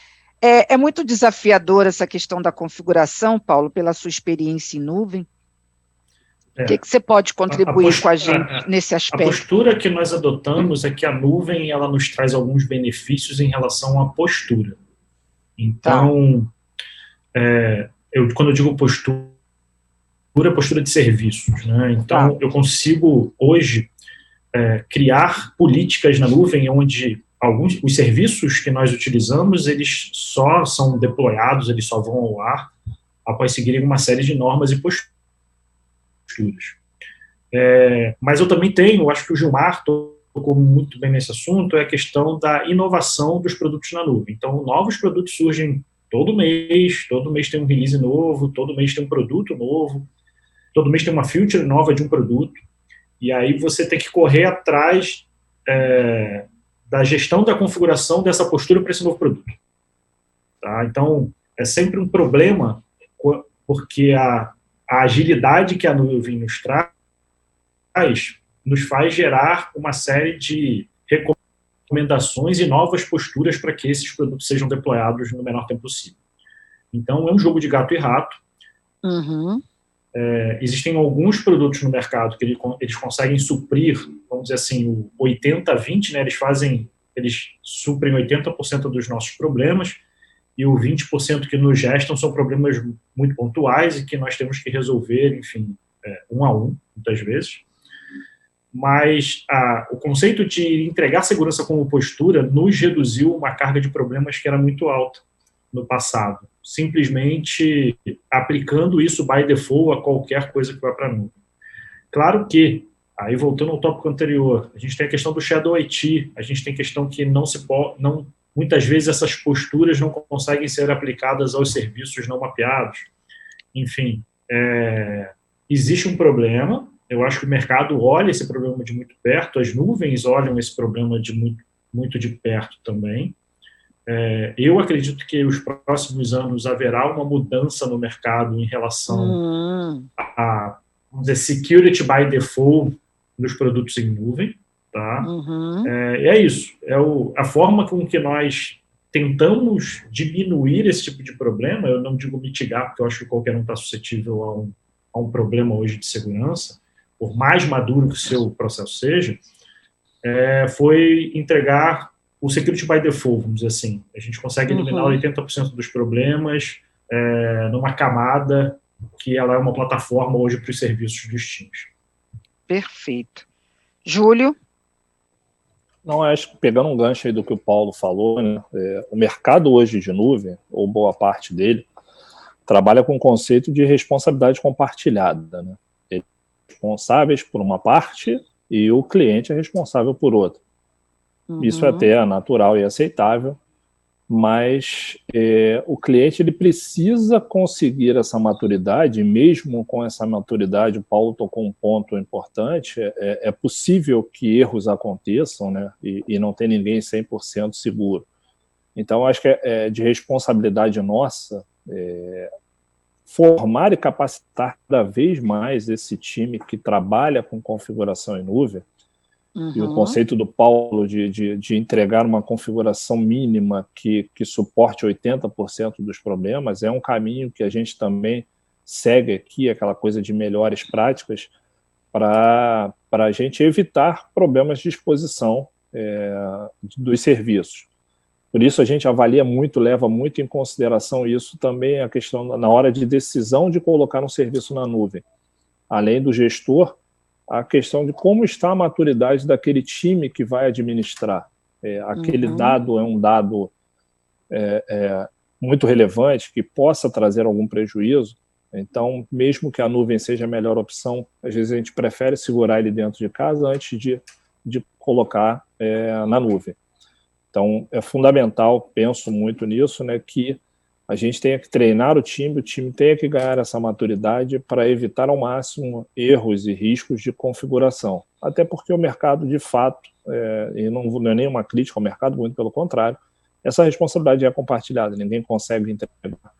É muito desafiador essa questão da configuração, Paulo, pela sua experiência em nuvem? O que você pode contribuir com a gente nesse aspecto? A postura que nós adotamos é que a nuvem ela nos traz alguns benefícios em relação à postura. Então, quando eu digo postura de serviços, né? Então, eu consigo, hoje, criar políticas na nuvem onde os serviços que nós utilizamos, eles só são deployados, eles só vão ao ar após seguirem uma série de normas e posturas. Mas eu também tenho, acho que o Gilmar tocou muito bem nesse assunto, é a questão da inovação dos produtos na nuvem. Então, novos produtos surgem todo mês tem um release novo, todo mês tem um produto novo, todo mês tem uma feature nova de um produto, e aí você tem que correr atrás da gestão da configuração dessa postura para esse novo produto. Tá? Então, é sempre um problema, porque a agilidade que a nuvem nos traz nos faz gerar uma série de recomendações e novas posturas para que esses produtos sejam deployados no menor tempo possível. Então, é um jogo de gato e rato. Uhum. Existem alguns produtos no mercado que eles conseguem suprir, vamos dizer assim, o 80-20, né? Eles suprem 80% dos nossos problemas, e o 20% que nos gestam são problemas muito pontuais e que nós temos que resolver, enfim, um a um, muitas vezes. Mas o conceito de entregar segurança como postura nos reduziu uma carga de problemas que era muito alta no passado, simplesmente aplicando isso by default a qualquer coisa que vai para a nuvem. Claro que, aí voltando ao tópico anterior, a gente tem a questão do Shadow IT, a gente tem a questão que muitas vezes essas posturas não conseguem ser aplicadas aos serviços não mapeados. Enfim, existe um problema. Eu acho que o mercado olha esse problema de muito perto, as nuvens olham esse problema de muito de perto também. Eu acredito que nos próximos anos haverá uma mudança no mercado em relação a, vamos dizer, security by default nos produtos em nuvem. Tá? É isso. A forma com que nós tentamos diminuir esse tipo de problema, eu não digo mitigar, porque eu acho que qualquer um está suscetível a um problema hoje de segurança, por mais maduro que o seu processo seja, foi entregar o security by default, vamos dizer assim. A gente consegue eliminar 80% dos problemas numa camada que ela é uma plataforma hoje para os serviços distintos. Perfeito. Júlio? Não, acho que pegando um gancho aí do que o Paulo falou, né, o mercado hoje de nuvem, ou boa parte dele, trabalha com o conceito de responsabilidade compartilhada, né? Eles são responsáveis por uma parte e o cliente é responsável por outra. Isso é até natural e aceitável, mas o cliente ele precisa conseguir essa maturidade, mesmo com essa maturidade, o Paulo tocou um ponto importante, é possível que erros aconteçam, né, e não tem ninguém 100% seguro. Então, acho que é de responsabilidade nossa formar e capacitar cada vez mais esse time que trabalha com configuração em nuvem. E o conceito do Paulo de entregar uma configuração mínima que suporte 80% dos problemas é um caminho que a gente também segue aqui, aquela coisa de melhores práticas, para a gente evitar problemas de exposição dos serviços. Por isso a gente avalia muito, leva muito em consideração isso também, a questão na hora de decisão de colocar um serviço na nuvem. Além do gestor, a questão de como está a maturidade daquele time que vai administrar. Aquele dado é um dado muito relevante, que possa trazer algum prejuízo. Então, mesmo que a nuvem seja a melhor opção, às vezes a gente prefere segurar ele dentro de casa antes de colocar na nuvem. Então, é fundamental, penso muito nisso, né, que a gente tenha que treinar o time tenha que ganhar essa maturidade para evitar ao máximo erros e riscos de configuração. Até porque o mercado, de fato, e não é nenhuma crítica ao mercado, muito pelo contrário, essa responsabilidade é compartilhada, ninguém consegue entregar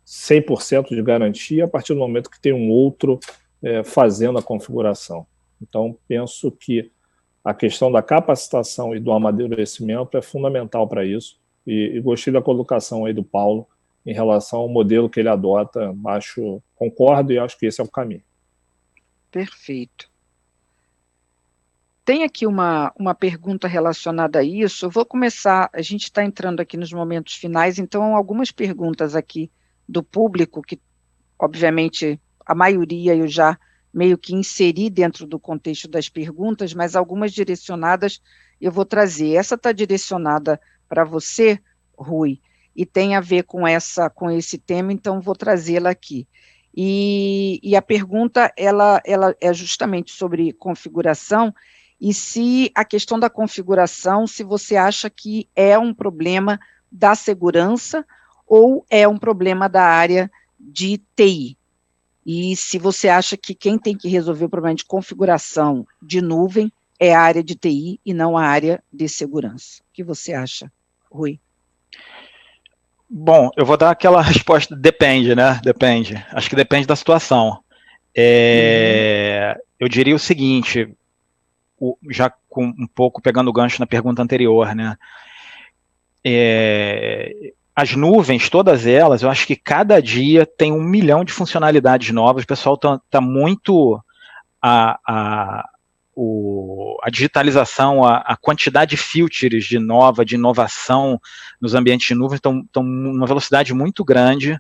100% de garantia a partir do momento que tem um outro fazendo a configuração. Então, penso que a questão da capacitação e do amadurecimento é fundamental para isso, e gostei da colocação aí do Paulo em relação ao modelo que ele adota. Concordo e acho que esse é o caminho. Perfeito. Tem aqui uma pergunta relacionada a isso. Eu vou começar, a gente está entrando aqui nos momentos finais, então algumas perguntas aqui do público, que obviamente a maioria eu já meio que inseri dentro do contexto das perguntas, mas algumas direcionadas eu vou trazer. Essa está direcionada para você, Rui, e tem a ver com esse tema, então vou trazê-la aqui. E a pergunta, ela é justamente sobre configuração, e se a questão da configuração, se você acha que é um problema da segurança ou é um problema da área de TI. E se você acha que quem tem que resolver o problema de configuração de nuvem é a área de TI e não a área de segurança. O que você acha, Rui? Bom, eu vou dar aquela resposta, depende, né? Depende. Acho que depende da situação. Eu diria o seguinte, já com um pouco pegando o gancho na pergunta anterior, né? As nuvens, todas elas, eu acho que cada dia tem 1 milhão de funcionalidades novas. O pessoal tá muito... A digitalização, a quantidade de features de inovação nos ambientes de nuvem estão numa velocidade muito grande.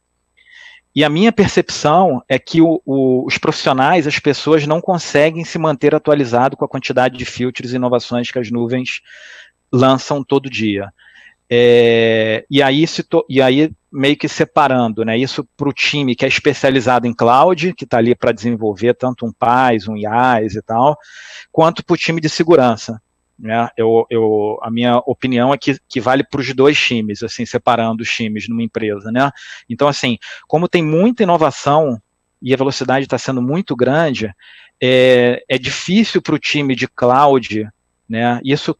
E a minha percepção é que os profissionais, as pessoas, não conseguem se manter atualizados com a quantidade de features e inovações que as nuvens lançam todo dia. E aí meio que separando, né, isso para o time que é especializado em cloud, que está ali para desenvolver tanto um PaaS, um IaaS e tal, quanto para o time de segurança. Né? A minha opinião é que vale para os dois times, assim, separando os times numa empresa. Né? Então, assim, como tem muita inovação e a velocidade está sendo muito grande, é difícil para o time de cloud, né? Isso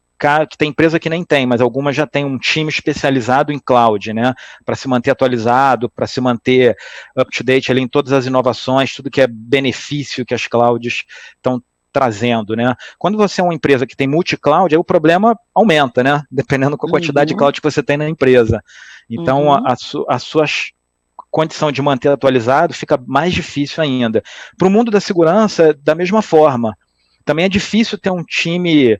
que tem empresa que nem tem, mas algumas já tem um time especializado em cloud, né, para se manter atualizado, para se manter up-to-date ali em todas as inovações, tudo que é benefício que as clouds estão trazendo, né. Quando você é uma empresa que tem multi-cloud, aí o problema aumenta, né, dependendo da quantidade de cloud que você tem na empresa. Então, a sua condição de manter atualizado fica mais difícil ainda. Para o mundo da segurança, da mesma forma. Também é difícil ter um time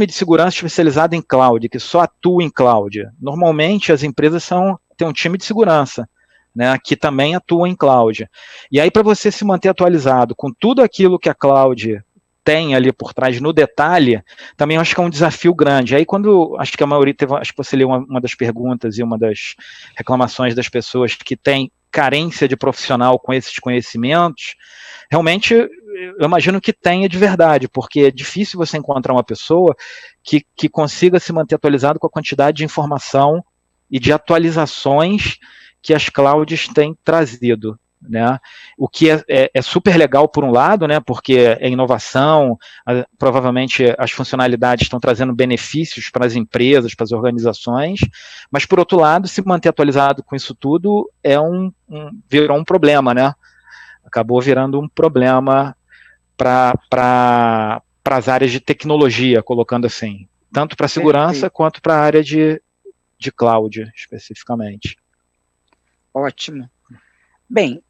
de segurança especializado em cloud, que só atua em cloud. Normalmente, as empresas têm um time de segurança, né, que também atua em cloud. E aí, para você se manter atualizado com tudo aquilo que a cloud tem ali por trás, no detalhe, também acho que é um desafio grande. Aí, acho que a maioria acho que você leu uma das perguntas e uma das reclamações das pessoas que tem carência de profissional com esses conhecimentos, realmente eu imagino que tenha de verdade, porque é difícil você encontrar uma pessoa que consiga se manter atualizado com a quantidade de informação e de atualizações que as clouds têm trazido. né? O que é super legal por um lado, né? Porque é inovação, provavelmente as funcionalidades estão trazendo benefícios para as empresas, para as organizações, mas por outro lado, se manter atualizado com isso tudo virou um problema, né? Acabou virando um problema para as áreas de tecnologia, colocando assim, tanto para a segurança quanto para a área de cloud, especificamente. Ótimo. Bem,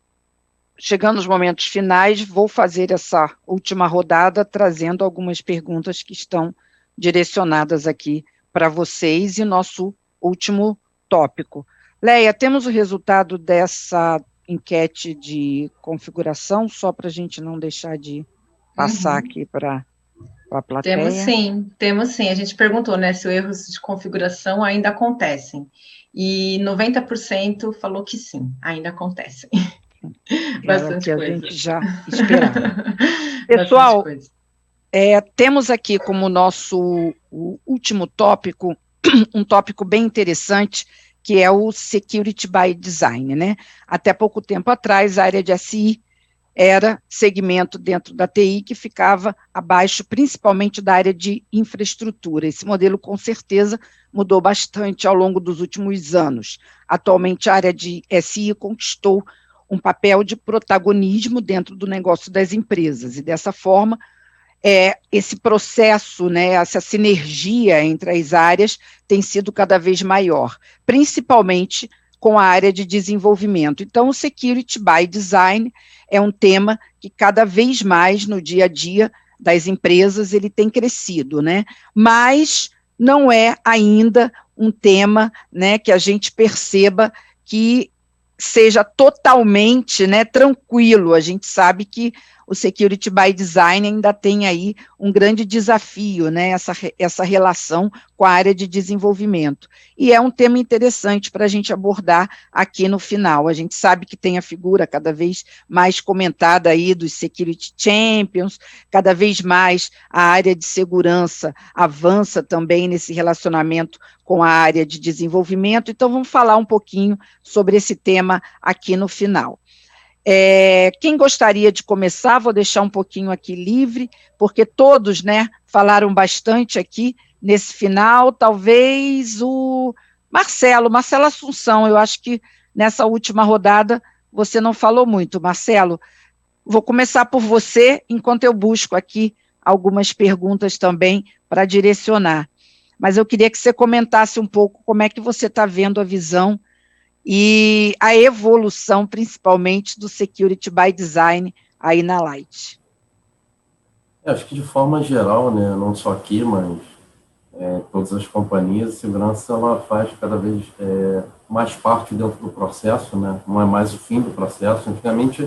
chegando nos momentos finais, vou fazer essa última rodada trazendo algumas perguntas que estão direcionadas aqui para vocês e nosso último tópico. Leia, temos o resultado dessa enquete de configuração, só para a gente não deixar de passar aqui para a plateia? Temos sim. A gente perguntou, né, se os erros de configuração ainda acontecem. E 90% falou que sim, ainda acontecem. Bastante coisa. A gente já esperava. Pessoal, temos aqui como nosso último tópico, um tópico bem interessante, que é o Security by Design, né? Até pouco tempo atrás, a área de SI era segmento dentro da TI que ficava abaixo, principalmente da área de infraestrutura. Esse modelo, com certeza, mudou bastante ao longo dos últimos anos. Atualmente, a área de SI conquistou um papel de protagonismo dentro do negócio das empresas, e dessa forma, esse processo, né, essa sinergia entre as áreas tem sido cada vez maior, principalmente com a área de desenvolvimento. Então, o Security by Design é um tema que cada vez mais no dia a dia das empresas ele tem crescido, né? Mas não é ainda um tema, né, que a gente perceba que seja totalmente, né, tranquilo. A gente sabe que o Security by Design ainda tem aí um grande desafio, né, essa relação com a área de desenvolvimento. E é um tema interessante para a gente abordar aqui no final. A gente sabe que tem a figura cada vez mais comentada aí dos Security Champions, cada vez mais a área de segurança avança também nesse relacionamento com a área de desenvolvimento. Então, vamos falar um pouquinho sobre esse tema aqui no final. Quem gostaria de começar, vou deixar um pouquinho aqui livre, porque todos, né, falaram bastante aqui nesse final, talvez o Marcelo Assunção, eu acho que nessa última rodada você não falou muito. Marcelo, vou começar por você, enquanto eu busco aqui algumas perguntas também para direcionar. Mas eu queria que você comentasse um pouco como é que você está vendo a visão e a evolução, principalmente, do Security by Design aí na Light. Acho que de forma geral, né, não só aqui, mas todas as companhias, a segurança ela faz cada vez mais parte dentro do processo, né, não é mais o fim do processo. Antigamente,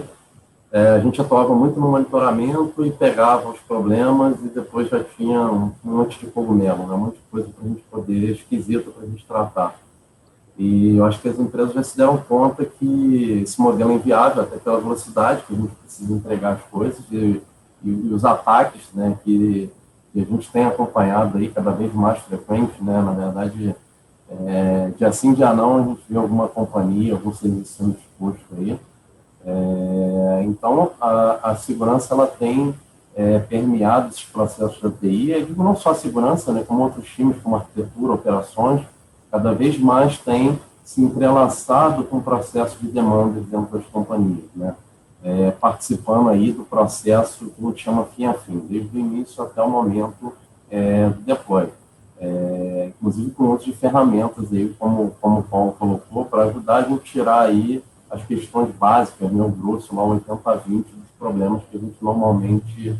a gente atuava muito no monitoramento e pegava os problemas e depois já tinha um monte de cogumelo, né, um monte de coisa para a gente poder, esquisita para a gente tratar. E eu acho que as empresas já se deram conta que esse modelo é inviável, até pela velocidade que a gente precisa entregar as coisas e os ataques, né, que a gente tem acompanhado aí cada vez mais frequente, né, na verdade, dia sim, dia não, a gente vê alguma companhia, algum serviço sendo exposto aí. Então, a segurança, ela tem permeado esses processos da TI, eu digo não só a segurança, né, como outros times, como arquitetura, operações, cada vez mais tem se entrelaçado com o processo de demandas dentro das companhias, né? Participando aí do processo que a gente chama fim a fim, desde o início até o momento do deploy. Inclusive com uso de ferramentas aí, como o Paulo colocou, para ajudar a gente a tirar aí as questões básicas, né, o grosso, lá 80-20 dos problemas que a gente normalmente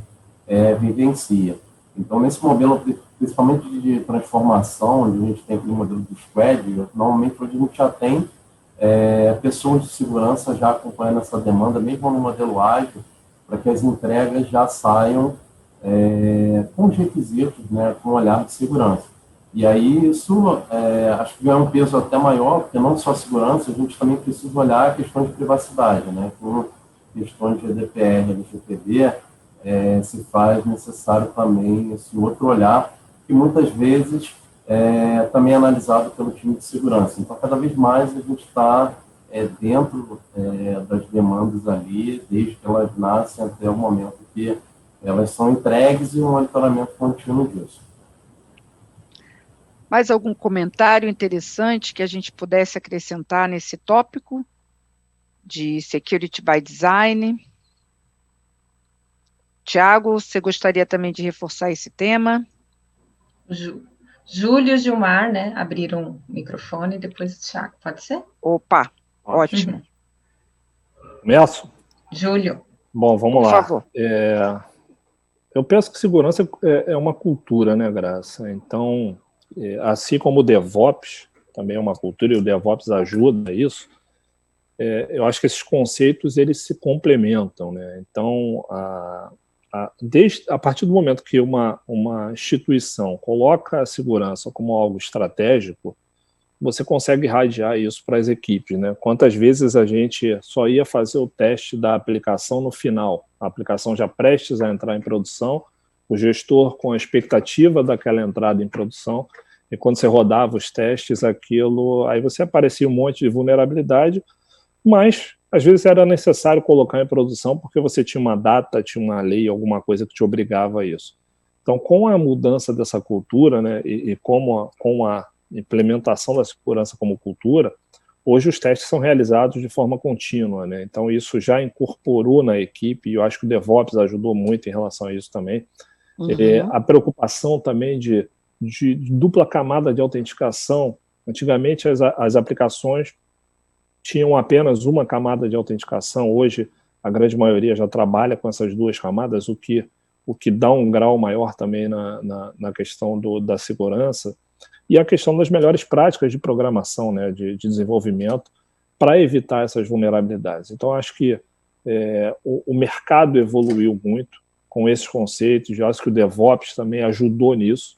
vivencia. Então, nesse modelo, principalmente de transformação, onde a gente tem aquele modelo do squad, normalmente hoje a gente já tem pessoas de segurança já acompanhando essa demanda, mesmo no modelo ágil, para que as entregas já saiam com os requisitos, né, com um olhar de segurança. E aí isso, acho que ganha um peso até maior, porque não só a segurança, a gente também precisa olhar a questão de privacidade, né, com questões de GDPR, LGPD, se faz necessário também esse outro olhar, que muitas vezes também é analisado pelo time de segurança. Então, cada vez mais a gente está dentro das demandas ali, desde que elas nascem até o momento que elas são entregues e o monitoramento contínuo disso. Mais algum comentário interessante que a gente pudesse acrescentar nesse tópico de Security by Design? Tiago, você gostaria também de reforçar esse tema? Júlio e Gilmar, né, abriram o microfone, depois o Tiago, pode ser? Opa, ótimo. Começo? Júlio. Bom, vamos Por lá. favor. Eu penso que segurança é uma cultura, né, Graça? Então, assim como o DevOps também é uma cultura, e o DevOps ajuda isso, eu acho que esses conceitos, eles se complementam, né? Então, a partir do momento que uma instituição coloca a segurança como algo estratégico, você consegue irradiar isso para as equipes, né? Quantas vezes a gente só ia fazer o teste da aplicação no final, a aplicação já prestes a entrar em produção, o gestor com a expectativa daquela entrada em produção, e quando você rodava os testes, aí você aparecia um monte de vulnerabilidade, mas às vezes era necessário colocar em produção porque você tinha uma data, tinha uma lei, alguma coisa que te obrigava a isso. Então, com a mudança dessa cultura, né, e com a implementação da segurança como cultura, hoje os testes são realizados de forma contínua, né? Então isso já incorporou na equipe, e eu acho que o DevOps ajudou muito em relação a isso também. A preocupação também de dupla camada de autenticação. Antigamente as aplicações tinham apenas uma camada de autenticação, hoje a grande maioria já trabalha com essas duas camadas, o que dá um grau maior também na questão da segurança. E a questão das melhores práticas de programação, né, de desenvolvimento, para evitar essas vulnerabilidades. Então, acho que o mercado evoluiu muito com esses conceitos, eu acho que o DevOps também ajudou nisso,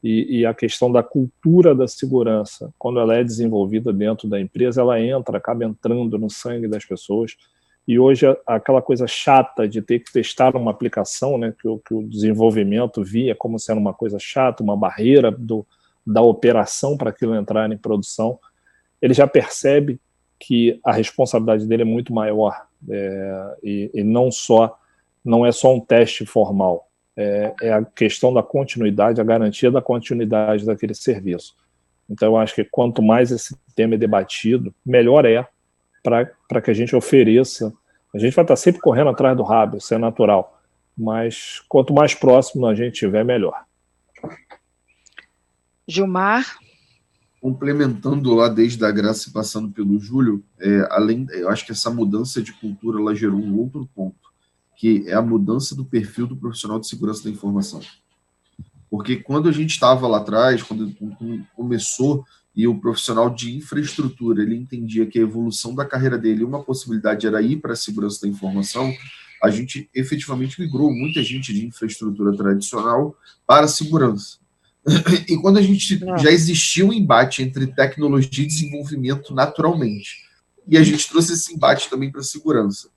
e a questão da cultura da segurança, quando ela é desenvolvida dentro da empresa, ela acaba entrando no sangue das pessoas, e hoje aquela coisa chata de ter que testar uma aplicação, né, que o desenvolvimento via como sendo uma coisa chata, uma barreira da operação para aquilo entrar em produção, ele já percebe que a responsabilidade dele é muito maior, e não é só um teste formal, é a questão da continuidade, a garantia da continuidade daquele serviço. Então, eu acho que quanto mais esse tema é debatido, melhor é para que a gente ofereça. A gente vai estar sempre correndo atrás do rabo, isso é natural, mas quanto mais próximo a gente tiver, melhor. Gilmar? Complementando lá desde a Graça e passando pelo Júlio, eu acho que essa mudança de cultura ela gerou um outro ponto, que é a mudança do perfil do profissional de segurança da informação. Porque quando a gente estava lá atrás, quando começou, e o profissional de infraestrutura, ele entendia que a evolução da carreira dele, uma possibilidade era ir para a segurança da informação, a gente efetivamente migrou muita gente de infraestrutura tradicional para a segurança. E quando a gente já existia um embate entre tecnologia e desenvolvimento naturalmente, e a gente trouxe esse embate também para a segurança.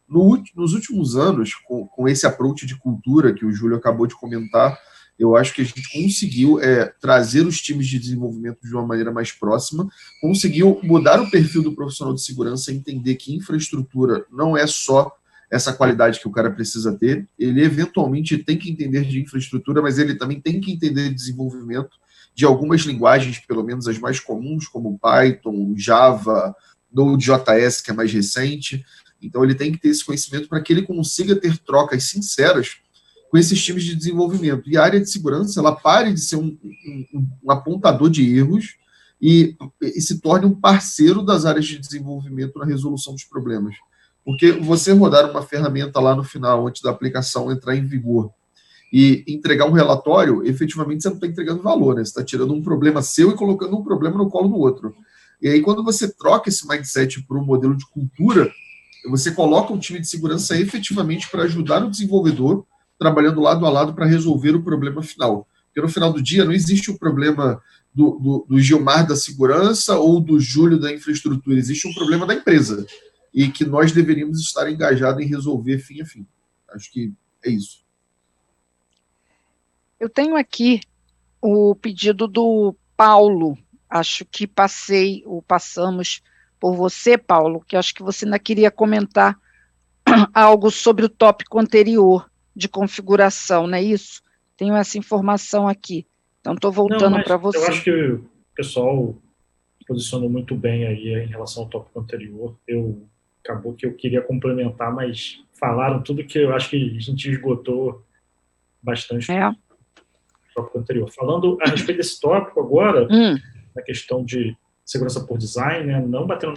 Nos últimos anos, com esse approach de cultura que o Júlio acabou de comentar, eu acho que a gente conseguiu trazer os times de desenvolvimento de uma maneira mais próxima, conseguiu mudar o perfil do profissional de segurança, entender que infraestrutura não é só essa qualidade que o cara precisa ter, ele eventualmente tem que entender de infraestrutura, mas ele também tem que entender de desenvolvimento de algumas linguagens, pelo menos as mais comuns, como Python, Java, Node.js, que é mais recente. Então ele tem que ter esse conhecimento para que ele consiga ter trocas sinceras com esses times de desenvolvimento. E a área de segurança, ela pare de ser um apontador de erros e se torne um parceiro das áreas de desenvolvimento na resolução dos problemas. Porque você rodar uma ferramenta lá no final, antes da aplicação entrar em vigor, e entregar um relatório, efetivamente você não está entregando valor, né? Você está tirando um problema seu e colocando um problema no colo do outro. E aí, quando você troca esse mindset para um modelo de cultura, você coloca um time de segurança efetivamente para ajudar o desenvolvedor, trabalhando lado a lado para resolver o problema final. Porque no final do dia não existe o problema do Gilmar da segurança ou do Júlio da infraestrutura, existe um problema da empresa. E que nós deveríamos estar engajados em resolver fim a fim. Acho que é isso. Eu tenho aqui o pedido do Paulo, acho que passamos por você, Paulo, que eu acho que você ainda queria comentar algo sobre o tópico anterior de configuração, não é isso? Tenho essa informação aqui. Então, estou voltando para você. Eu acho que o pessoal posicionou muito bem aí em relação ao tópico anterior. Acabou que eu queria complementar, mas falaram tudo que eu acho que a gente esgotou bastante no tópico anterior. Falando a respeito desse tópico agora, na questão de segurança por design, né, não batendo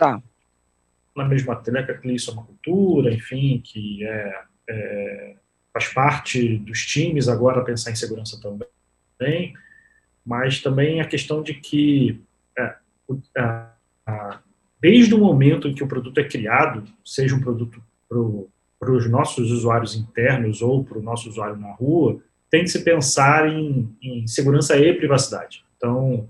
na mesma tecla que isso é uma cultura, enfim, que faz parte dos times agora pensar em segurança também, mas também a questão de que desde o momento em que o produto é criado, seja um produto para os nossos usuários internos ou para o nosso usuário na rua, tem que se pensar em segurança e privacidade. Então,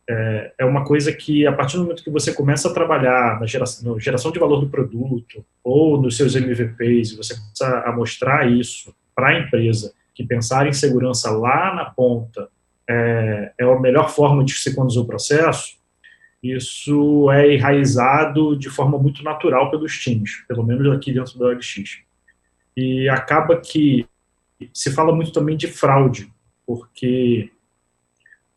é uma coisa que, a partir do momento que você começa a trabalhar na geração de valor do produto ou nos seus MVPs, e você começa a mostrar isso para a empresa, que pensar em segurança lá na ponta é a melhor forma de se conduzir o processo, isso é enraizado de forma muito natural pelos times, pelo menos aqui dentro da OLX. E acaba que se fala muito também de fraude, porque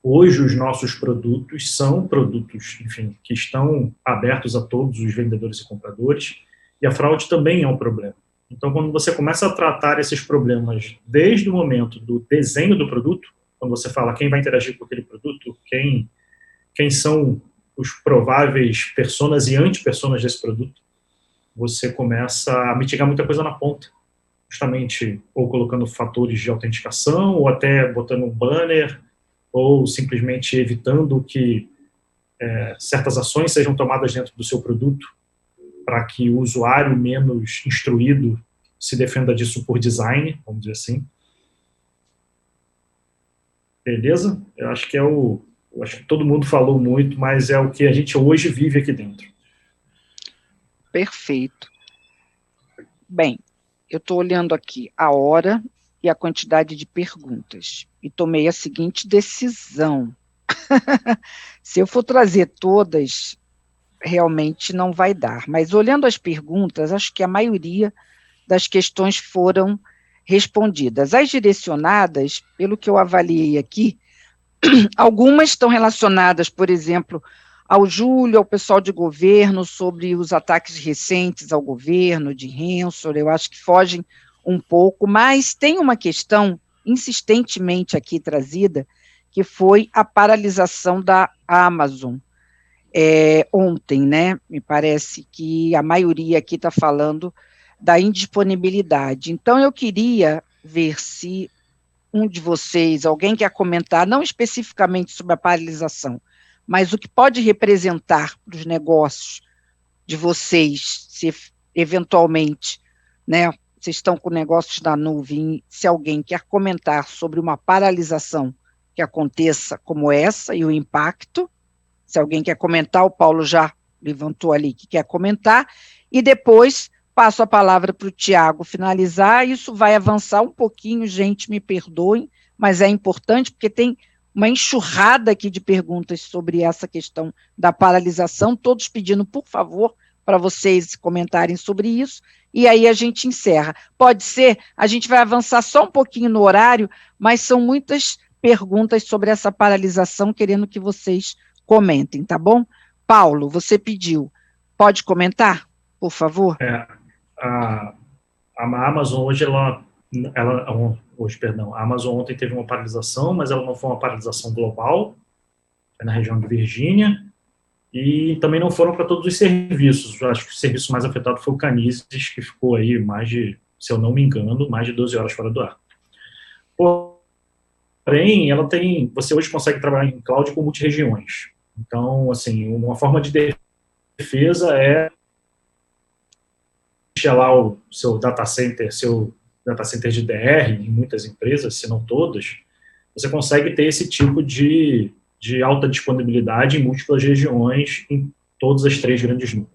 hoje os nossos produtos são produtos, enfim, que estão abertos a todos os vendedores e compradores, e a fraude também é um problema. Então, quando você começa a tratar esses problemas desde o momento do desenho do produto, quando você fala quem vai interagir com aquele produto, quem são os prováveis personas e anti-personas desse produto, você começa a mitigar muita coisa na ponta, justamente ou colocando fatores de autenticação, ou até botando um banner, ou simplesmente evitando que certas ações sejam tomadas dentro do seu produto, para que o usuário menos instruído se defenda disso por design, vamos dizer assim. Beleza? Eu acho que acho que todo mundo falou muito, mas é o que a gente hoje vive aqui dentro. Perfeito. Bem, eu estou olhando aqui a hora e a quantidade de perguntas, e tomei a seguinte decisão. Se eu for trazer todas, realmente não vai dar, mas olhando as perguntas, acho que a maioria das questões foram respondidas. As direcionadas, pelo que eu avaliei aqui, algumas estão relacionadas, por exemplo, ao Júlio, ao pessoal de governo, sobre os ataques recentes ao governo, de ransomware, eu acho que fogem um pouco, mas tem uma questão insistentemente aqui trazida, que foi a paralisação da Amazon ontem, né? Me parece que a maioria aqui está falando da indisponibilidade. Então, eu queria ver se um de vocês, alguém quer comentar, não especificamente sobre a paralisação, mas o que pode representar para os negócios de vocês, se eventualmente, né, vocês estão com negócios na nuvem, se alguém quer comentar sobre uma paralisação que aconteça como essa e o impacto, se alguém quer comentar, o Paulo já levantou ali que quer comentar, e depois passo a palavra para o Tiago finalizar. Isso vai avançar um pouquinho, gente, me perdoem, mas é importante porque tem uma enxurrada aqui de perguntas sobre essa questão da paralisação, todos pedindo, por favor, para vocês comentarem sobre isso, e aí a gente encerra. Pode ser, a gente vai avançar só um pouquinho no horário, mas são muitas perguntas sobre essa paralisação, querendo que vocês comentem, tá bom? Paulo, você pediu, pode comentar, por favor? A Amazon hoje, a Amazon ontem teve uma paralisação, mas ela não foi uma paralisação global, na região de Virgínia, e também não foram para todos os serviços. Eu acho que o serviço mais afetado foi o Canizes, que ficou aí se eu não me engano, mais de 12 horas fora do ar. Porém, você hoje consegue trabalhar em cloud com multi-regiões. Então, assim, uma forma de defesa é lá o seu data center de DR, em muitas empresas, se não todas, você consegue ter esse tipo de alta disponibilidade em múltiplas regiões, em todas as 3 grandes nuvens.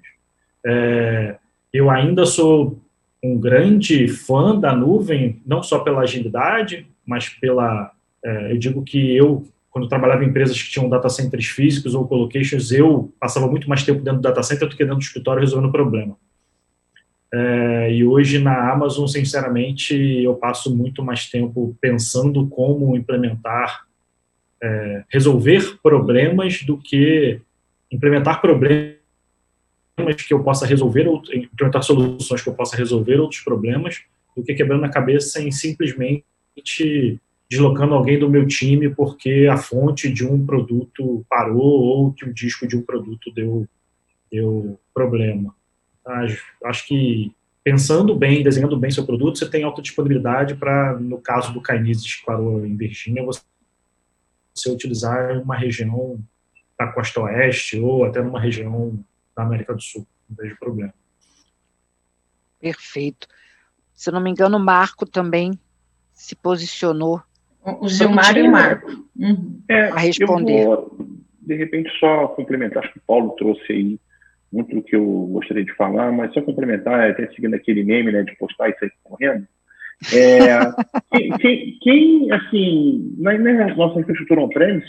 Eu ainda sou um grande fã da nuvem, não só pela agilidade, mas eu digo que eu, quando eu trabalhava em empresas que tinham data centers físicos ou colocations, eu passava muito mais tempo dentro do data center do que dentro do escritório resolvendo o problema. E hoje na Amazon, sinceramente, eu passo muito mais tempo pensando como implementar, resolver problemas do que implementar problemas que eu possa resolver, implementar soluções que eu possa resolver outros problemas, do que quebrando a cabeça em simplesmente deslocando alguém do meu time porque a fonte de um produto parou ou que o disco de um produto deu problema. Acho que pensando bem, desenhando bem seu produto, você tem autodisponibilidade para, no caso do Kinesis que parou em Virgínia, você utilizar uma região da costa oeste ou até numa região da América do Sul. Não vejo problema. Perfeito. Se não me engano, o Marco também se posicionou. O Gilmar e o Marco. A responder. Eu vou, de repente, só complementar. Acho que o Paulo trouxe aí muito do que eu gostaria de falar, mas só complementar, até seguindo aquele meme, né, de postar isso aí correndo. Quem, assim, na nossa infraestrutura on-premise,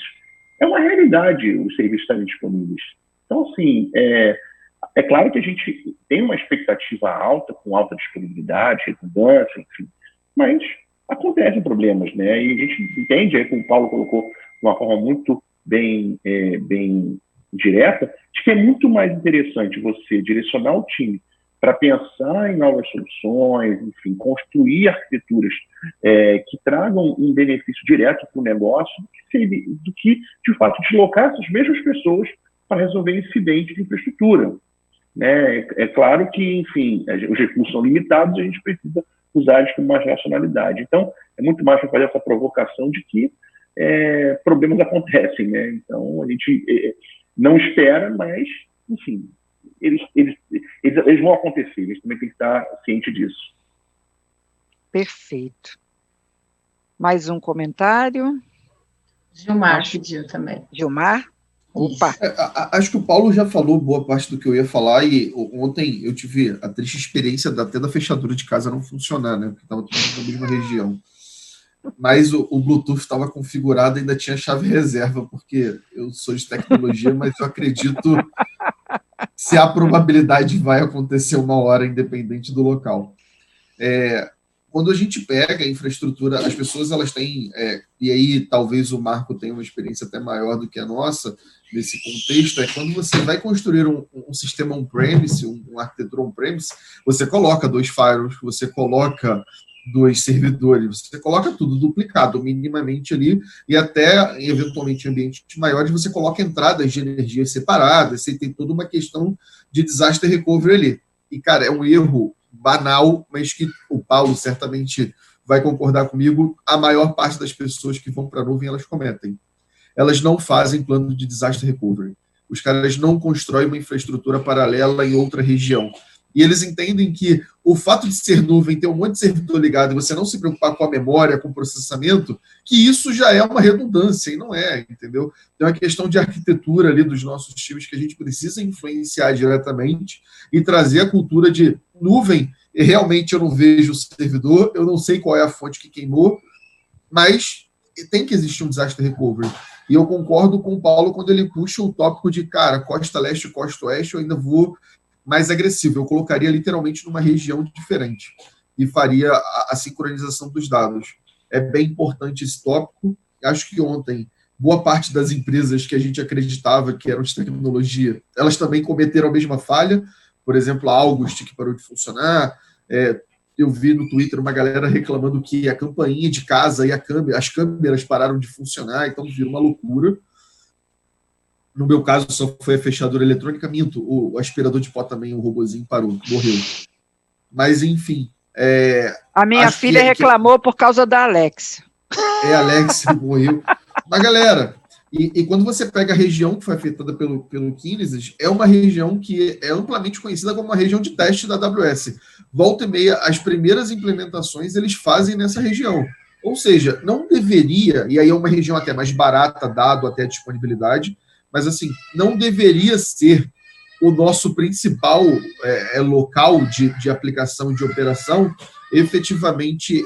é uma realidade os serviços estarem disponíveis. Então, assim, é claro que a gente tem uma expectativa alta, com alta disponibilidade, redundância, enfim, mas acontecem problemas, né? E a gente entende, aí, como o Paulo colocou de uma forma muito bem direta, de que é muito mais interessante você direcionar o time para pensar em novas soluções, enfim, construir arquiteturas que tragam um benefício direto para o negócio, do que, de fato, deslocar essas mesmas pessoas para resolver incidentes de infraestrutura. Né? É claro que, enfim, os recursos são limitados e a gente precisa usar eles com mais racionalidade. Então, é muito mais para fazer essa provocação de que problemas acontecem. Né? Então, a gente não espera, mas, enfim, eles vão acontecer, eles também têm que estar cientes disso. Perfeito. Mais um comentário? Gilmar pediu também. Gilmar? Opa! Acho que o Paulo já falou boa parte do que eu ia falar, e ontem eu tive a triste experiência até da fechadura de casa não funcionar, né? Porque estava tudo na mesma região. Mas o Bluetooth estava configurado e ainda tinha chave reserva, porque eu sou de tecnologia, mas eu acredito se a probabilidade vai acontecer uma hora, independente do local. Quando a gente pega a infraestrutura, as pessoas elas têm, e aí talvez o Marco tenha uma experiência até maior do que a nossa, nesse contexto, quando você vai construir um sistema on-premise, uma arquitetura on-premise, você coloca 2 firewalls, você coloca 2 servidores, você coloca tudo duplicado, minimamente ali, e até, eventualmente, em ambientes maiores, você coloca entradas de energia separadas, você tem toda uma questão de disaster recovery ali. E, cara, é um erro banal, mas que o Paulo certamente vai concordar comigo, a maior parte das pessoas que vão para a nuvem, elas cometem. Elas não fazem plano de disaster recovery. Os caras não constroem uma infraestrutura paralela em outra região. E eles entendem que o fato de ser nuvem, ter um monte de servidor ligado e você não se preocupar com a memória, com o processamento, que isso já é uma redundância, e não é, entendeu? Tem uma questão de arquitetura ali dos nossos times que a gente precisa influenciar diretamente e trazer a cultura de nuvem. E realmente eu não vejo o servidor, eu não sei qual é a fonte que queimou, mas tem que existir um disaster recovery. E eu concordo com o Paulo quando ele puxa o tópico de, cara, costa leste, costa oeste, eu ainda vou mais agressivo. Eu colocaria literalmente numa região diferente e faria a sincronização dos dados. É bem importante esse tópico. Acho que ontem, boa parte das empresas que a gente acreditava que eram de tecnologia, elas também cometeram a mesma falha. Por exemplo, a August, que parou de funcionar. Eu vi no Twitter uma galera reclamando que a campainha de casa e as câmeras pararam de funcionar, então virou uma loucura. No meu caso, só foi a fechadura eletrônica, minto, o aspirador de pó também, o robozinho parou, morreu. Mas, enfim... a minha filha reclamou por causa da Alexa. A Alexa morreu. Mas, galera, e quando você pega a região que foi afetada pelo Kinesis, é uma região que é amplamente conhecida como uma região de teste da AWS. Volta e meia, as primeiras implementações eles fazem nessa região. Ou seja, não deveria, e aí é uma região até mais barata, dado até a disponibilidade, mas assim, não deveria ser o nosso principal local de aplicação de operação, efetivamente,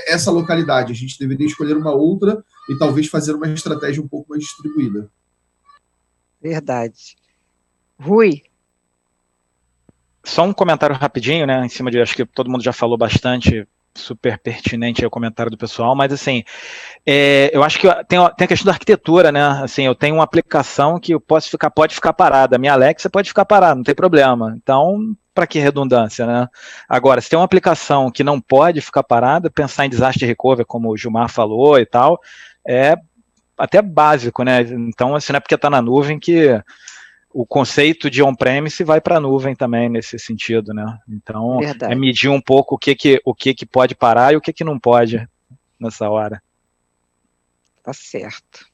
essa localidade. A gente deveria escolher uma outra e talvez fazer uma estratégia um pouco mais distribuída. Verdade. Rui? Só um comentário rapidinho, né, em cima de, acho que todo mundo já falou bastante, super pertinente aí o comentário do pessoal, mas assim, eu acho que tem a questão da arquitetura, né, assim, eu tenho uma aplicação que pode ficar parada, a minha Alexa pode ficar parada, não tem problema, então, para que redundância, né? Agora, se tem uma aplicação que não pode ficar parada, pensar em disaster recovery, como o Gilmar falou e tal, é até básico, né, então, assim, não é porque está na nuvem que o conceito de on-premise vai para a nuvem também nesse sentido, né? Então, Verdade. medir um pouco o que pode parar e o que não pode nessa hora. Tá certo.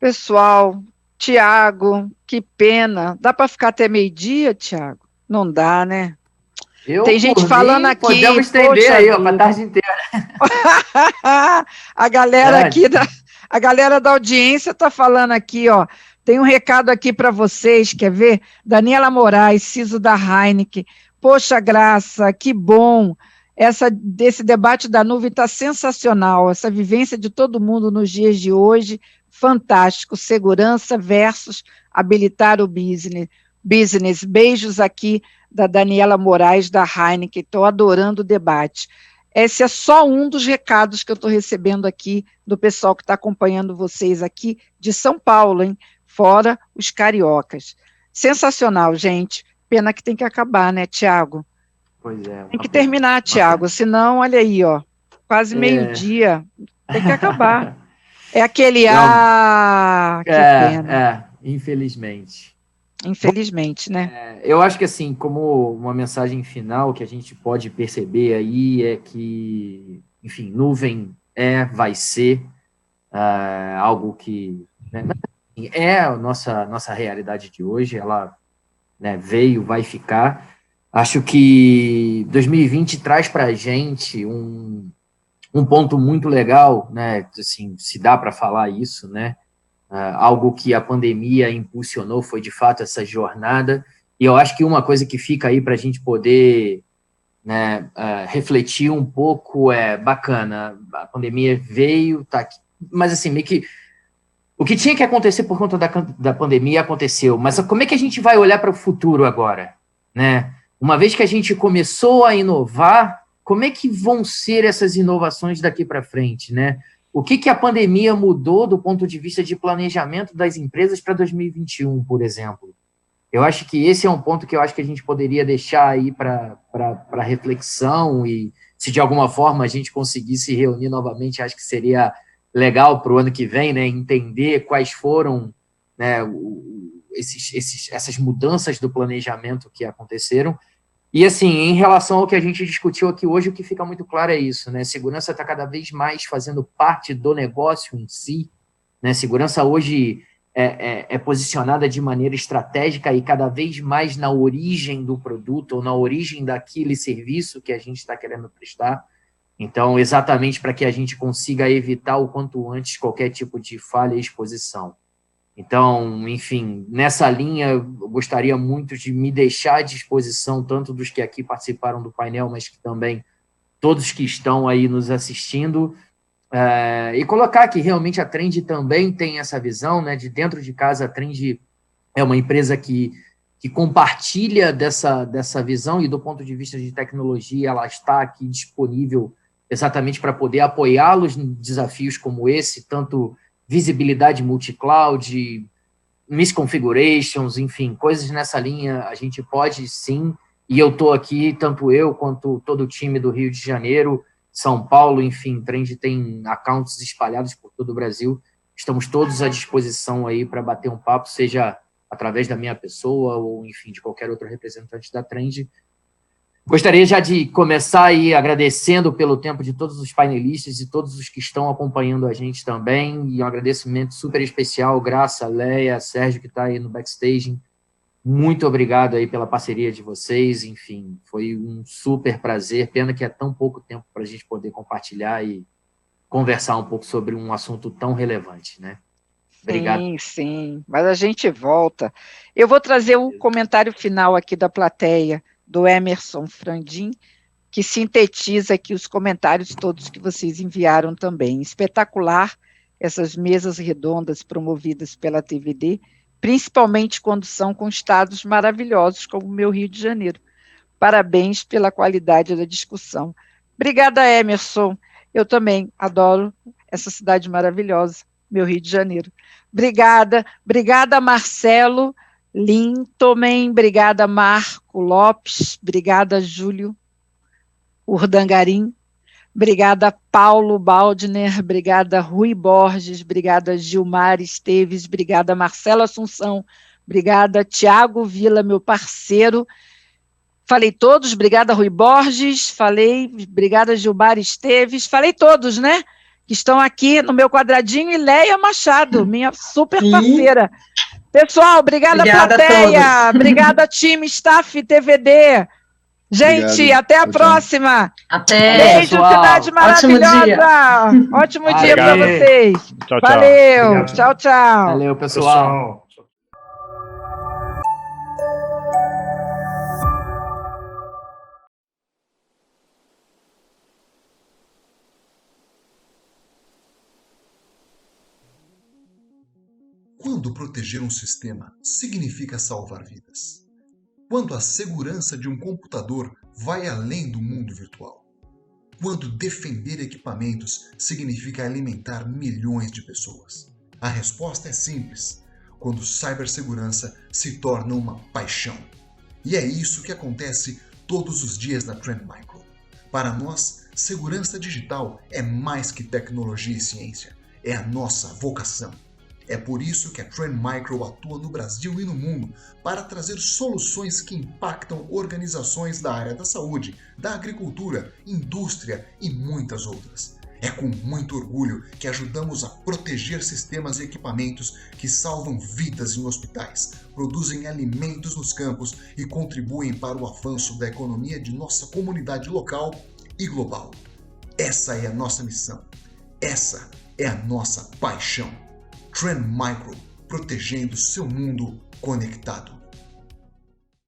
Pessoal, Tiago, que pena. Dá para ficar até meio-dia, Tiago? Não dá, né? Tem gente falando aqui. Podemos estender aí, ó, para a tarde inteira. A galera aqui, a galera da audiência está falando aqui, ó. Tem um recado aqui para vocês, quer ver? Daniela Moraes, CISO da Heineken. Poxa, Graça, que bom. Desse debate da nuvem está sensacional. Essa vivência de todo mundo nos dias de hoje, fantástico. Segurança versus habilitar o business. Beijos aqui da Daniela Moraes, da Heineken. Estou adorando o debate. Esse é só um dos recados que eu estou recebendo aqui do pessoal que está acompanhando vocês aqui de São Paulo, hein? Fora os cariocas. Sensacional, gente. Pena que tem que acabar, né, Tiago? Pois é. Tem que terminar, Tiago, senão, olha aí, ó, quase meio-dia. Tem que acabar. É aquele que pena. Infelizmente. Infelizmente, né? Eu acho que, assim, como uma mensagem final que a gente pode perceber aí é que, enfim, nuvem vai ser algo que... Né, é a nossa realidade de hoje, ela, né, veio, vai ficar. Acho que 2020 traz para a gente um ponto muito legal, né, assim, se dá para falar isso, né, algo que a pandemia impulsionou foi, de fato, essa jornada, e eu acho que uma coisa que fica aí para a gente poder, né, refletir um pouco bacana, a pandemia veio, tá aqui, mas assim, meio que o que tinha que acontecer por conta da pandemia aconteceu, mas como é que a gente vai olhar para o futuro agora, né? Uma vez que a gente começou a inovar, como é que vão ser essas inovações daqui para frente, né? O que a pandemia mudou do ponto de vista de planejamento das empresas para 2021, por exemplo? Eu acho que esse é um ponto que eu acho que a gente poderia deixar aí para reflexão, e se de alguma forma a gente conseguir se reunir novamente, acho que seria legal para o ano que vem, né, entender quais foram, né, essas mudanças do planejamento que aconteceram. E, assim, em relação ao que a gente discutiu aqui hoje, o que fica muito claro é isso, né, segurança está cada vez mais fazendo parte do negócio em si, né, segurança hoje é posicionada de maneira estratégica e cada vez mais na origem do produto ou na origem daquele serviço que a gente está querendo prestar. Então, exatamente para que a gente consiga evitar o quanto antes qualquer tipo de falha e exposição. Então, enfim, nessa linha, eu gostaria muito de me deixar à disposição, tanto dos que aqui participaram do painel, mas que também todos que estão aí nos assistindo, e colocar que realmente a Trend também tem essa visão, né, de dentro de casa. A Trend é uma empresa que compartilha dessa visão, e do ponto de vista de tecnologia, ela está aqui disponível exatamente para poder apoiá-los em desafios como esse, tanto visibilidade multi-cloud, misconfigurations, enfim, coisas nessa linha a gente pode sim, e eu estou aqui, tanto eu quanto todo o time do Rio de Janeiro, São Paulo, enfim, Trend tem accounts espalhados por todo o Brasil, estamos todos à disposição aí para bater um papo, seja através da minha pessoa ou, enfim, de qualquer outro representante da Trend. Gostaria já de começar aí agradecendo pelo tempo de todos os painelistas e todos os que estão acompanhando a gente também, e um agradecimento super especial, Graça, Leia, Sérgio, que está aí no backstage. Muito obrigado aí pela parceria de vocês, enfim, foi um super prazer, pena que é tão pouco tempo para a gente poder compartilhar e conversar um pouco sobre um assunto tão relevante, né? Obrigado. Sim, mas a gente volta. Eu vou trazer um comentário final aqui da plateia, do Emerson Frandim, que sintetiza aqui os comentários todos que vocês enviaram também. Espetacular essas mesas redondas promovidas pela TVD, principalmente quando são com estados maravilhosos como o meu Rio de Janeiro. Parabéns pela qualidade da discussão. Obrigada, Emerson. Eu também adoro essa cidade maravilhosa, meu Rio de Janeiro. Obrigada, Marcelo Lintomen, obrigada, Marco Lopes, obrigada, Júlio Urdangarim, obrigada, Paulo Baldner, obrigada, Rui Borges, obrigada, Gilmar Esteves, obrigada, Marcelo Assunção, obrigada, Tiago Vila, meu parceiro. Falei todos, obrigada, Rui Borges, obrigada, Gilmar Esteves, falei todos, né? Que estão aqui no meu quadradinho, e Leia Machado, minha super parceira. Pessoal, obrigada plateia, obrigada time, staff, TVD. Gente, Obrigado. até a próxima. Até. Beijo, pessoal. cidade maravilhosa. Ótimo dia para vocês. Tchau, tchau. Valeu, Obrigado. tchau, tchau. Valeu, pessoal. Quando proteger um sistema significa salvar vidas? Quando a segurança de um computador vai além do mundo virtual? Quando defender equipamentos significa alimentar milhões de pessoas? A resposta é simples: quando cibersegurança se torna uma paixão. E é isso que acontece todos os dias na Trend Micro. Para nós, segurança digital é mais que tecnologia e ciência, é a nossa vocação. É por isso que a Trend Micro atua no Brasil e no mundo para trazer soluções que impactam organizações da área da saúde, da agricultura, indústria e muitas outras. É com muito orgulho que ajudamos a proteger sistemas e equipamentos que salvam vidas em hospitais, produzem alimentos nos campos e contribuem para o avanço da economia de nossa comunidade local e global. Essa é a nossa missão. Essa é a nossa paixão. Trend Micro, protegendo seu mundo conectado.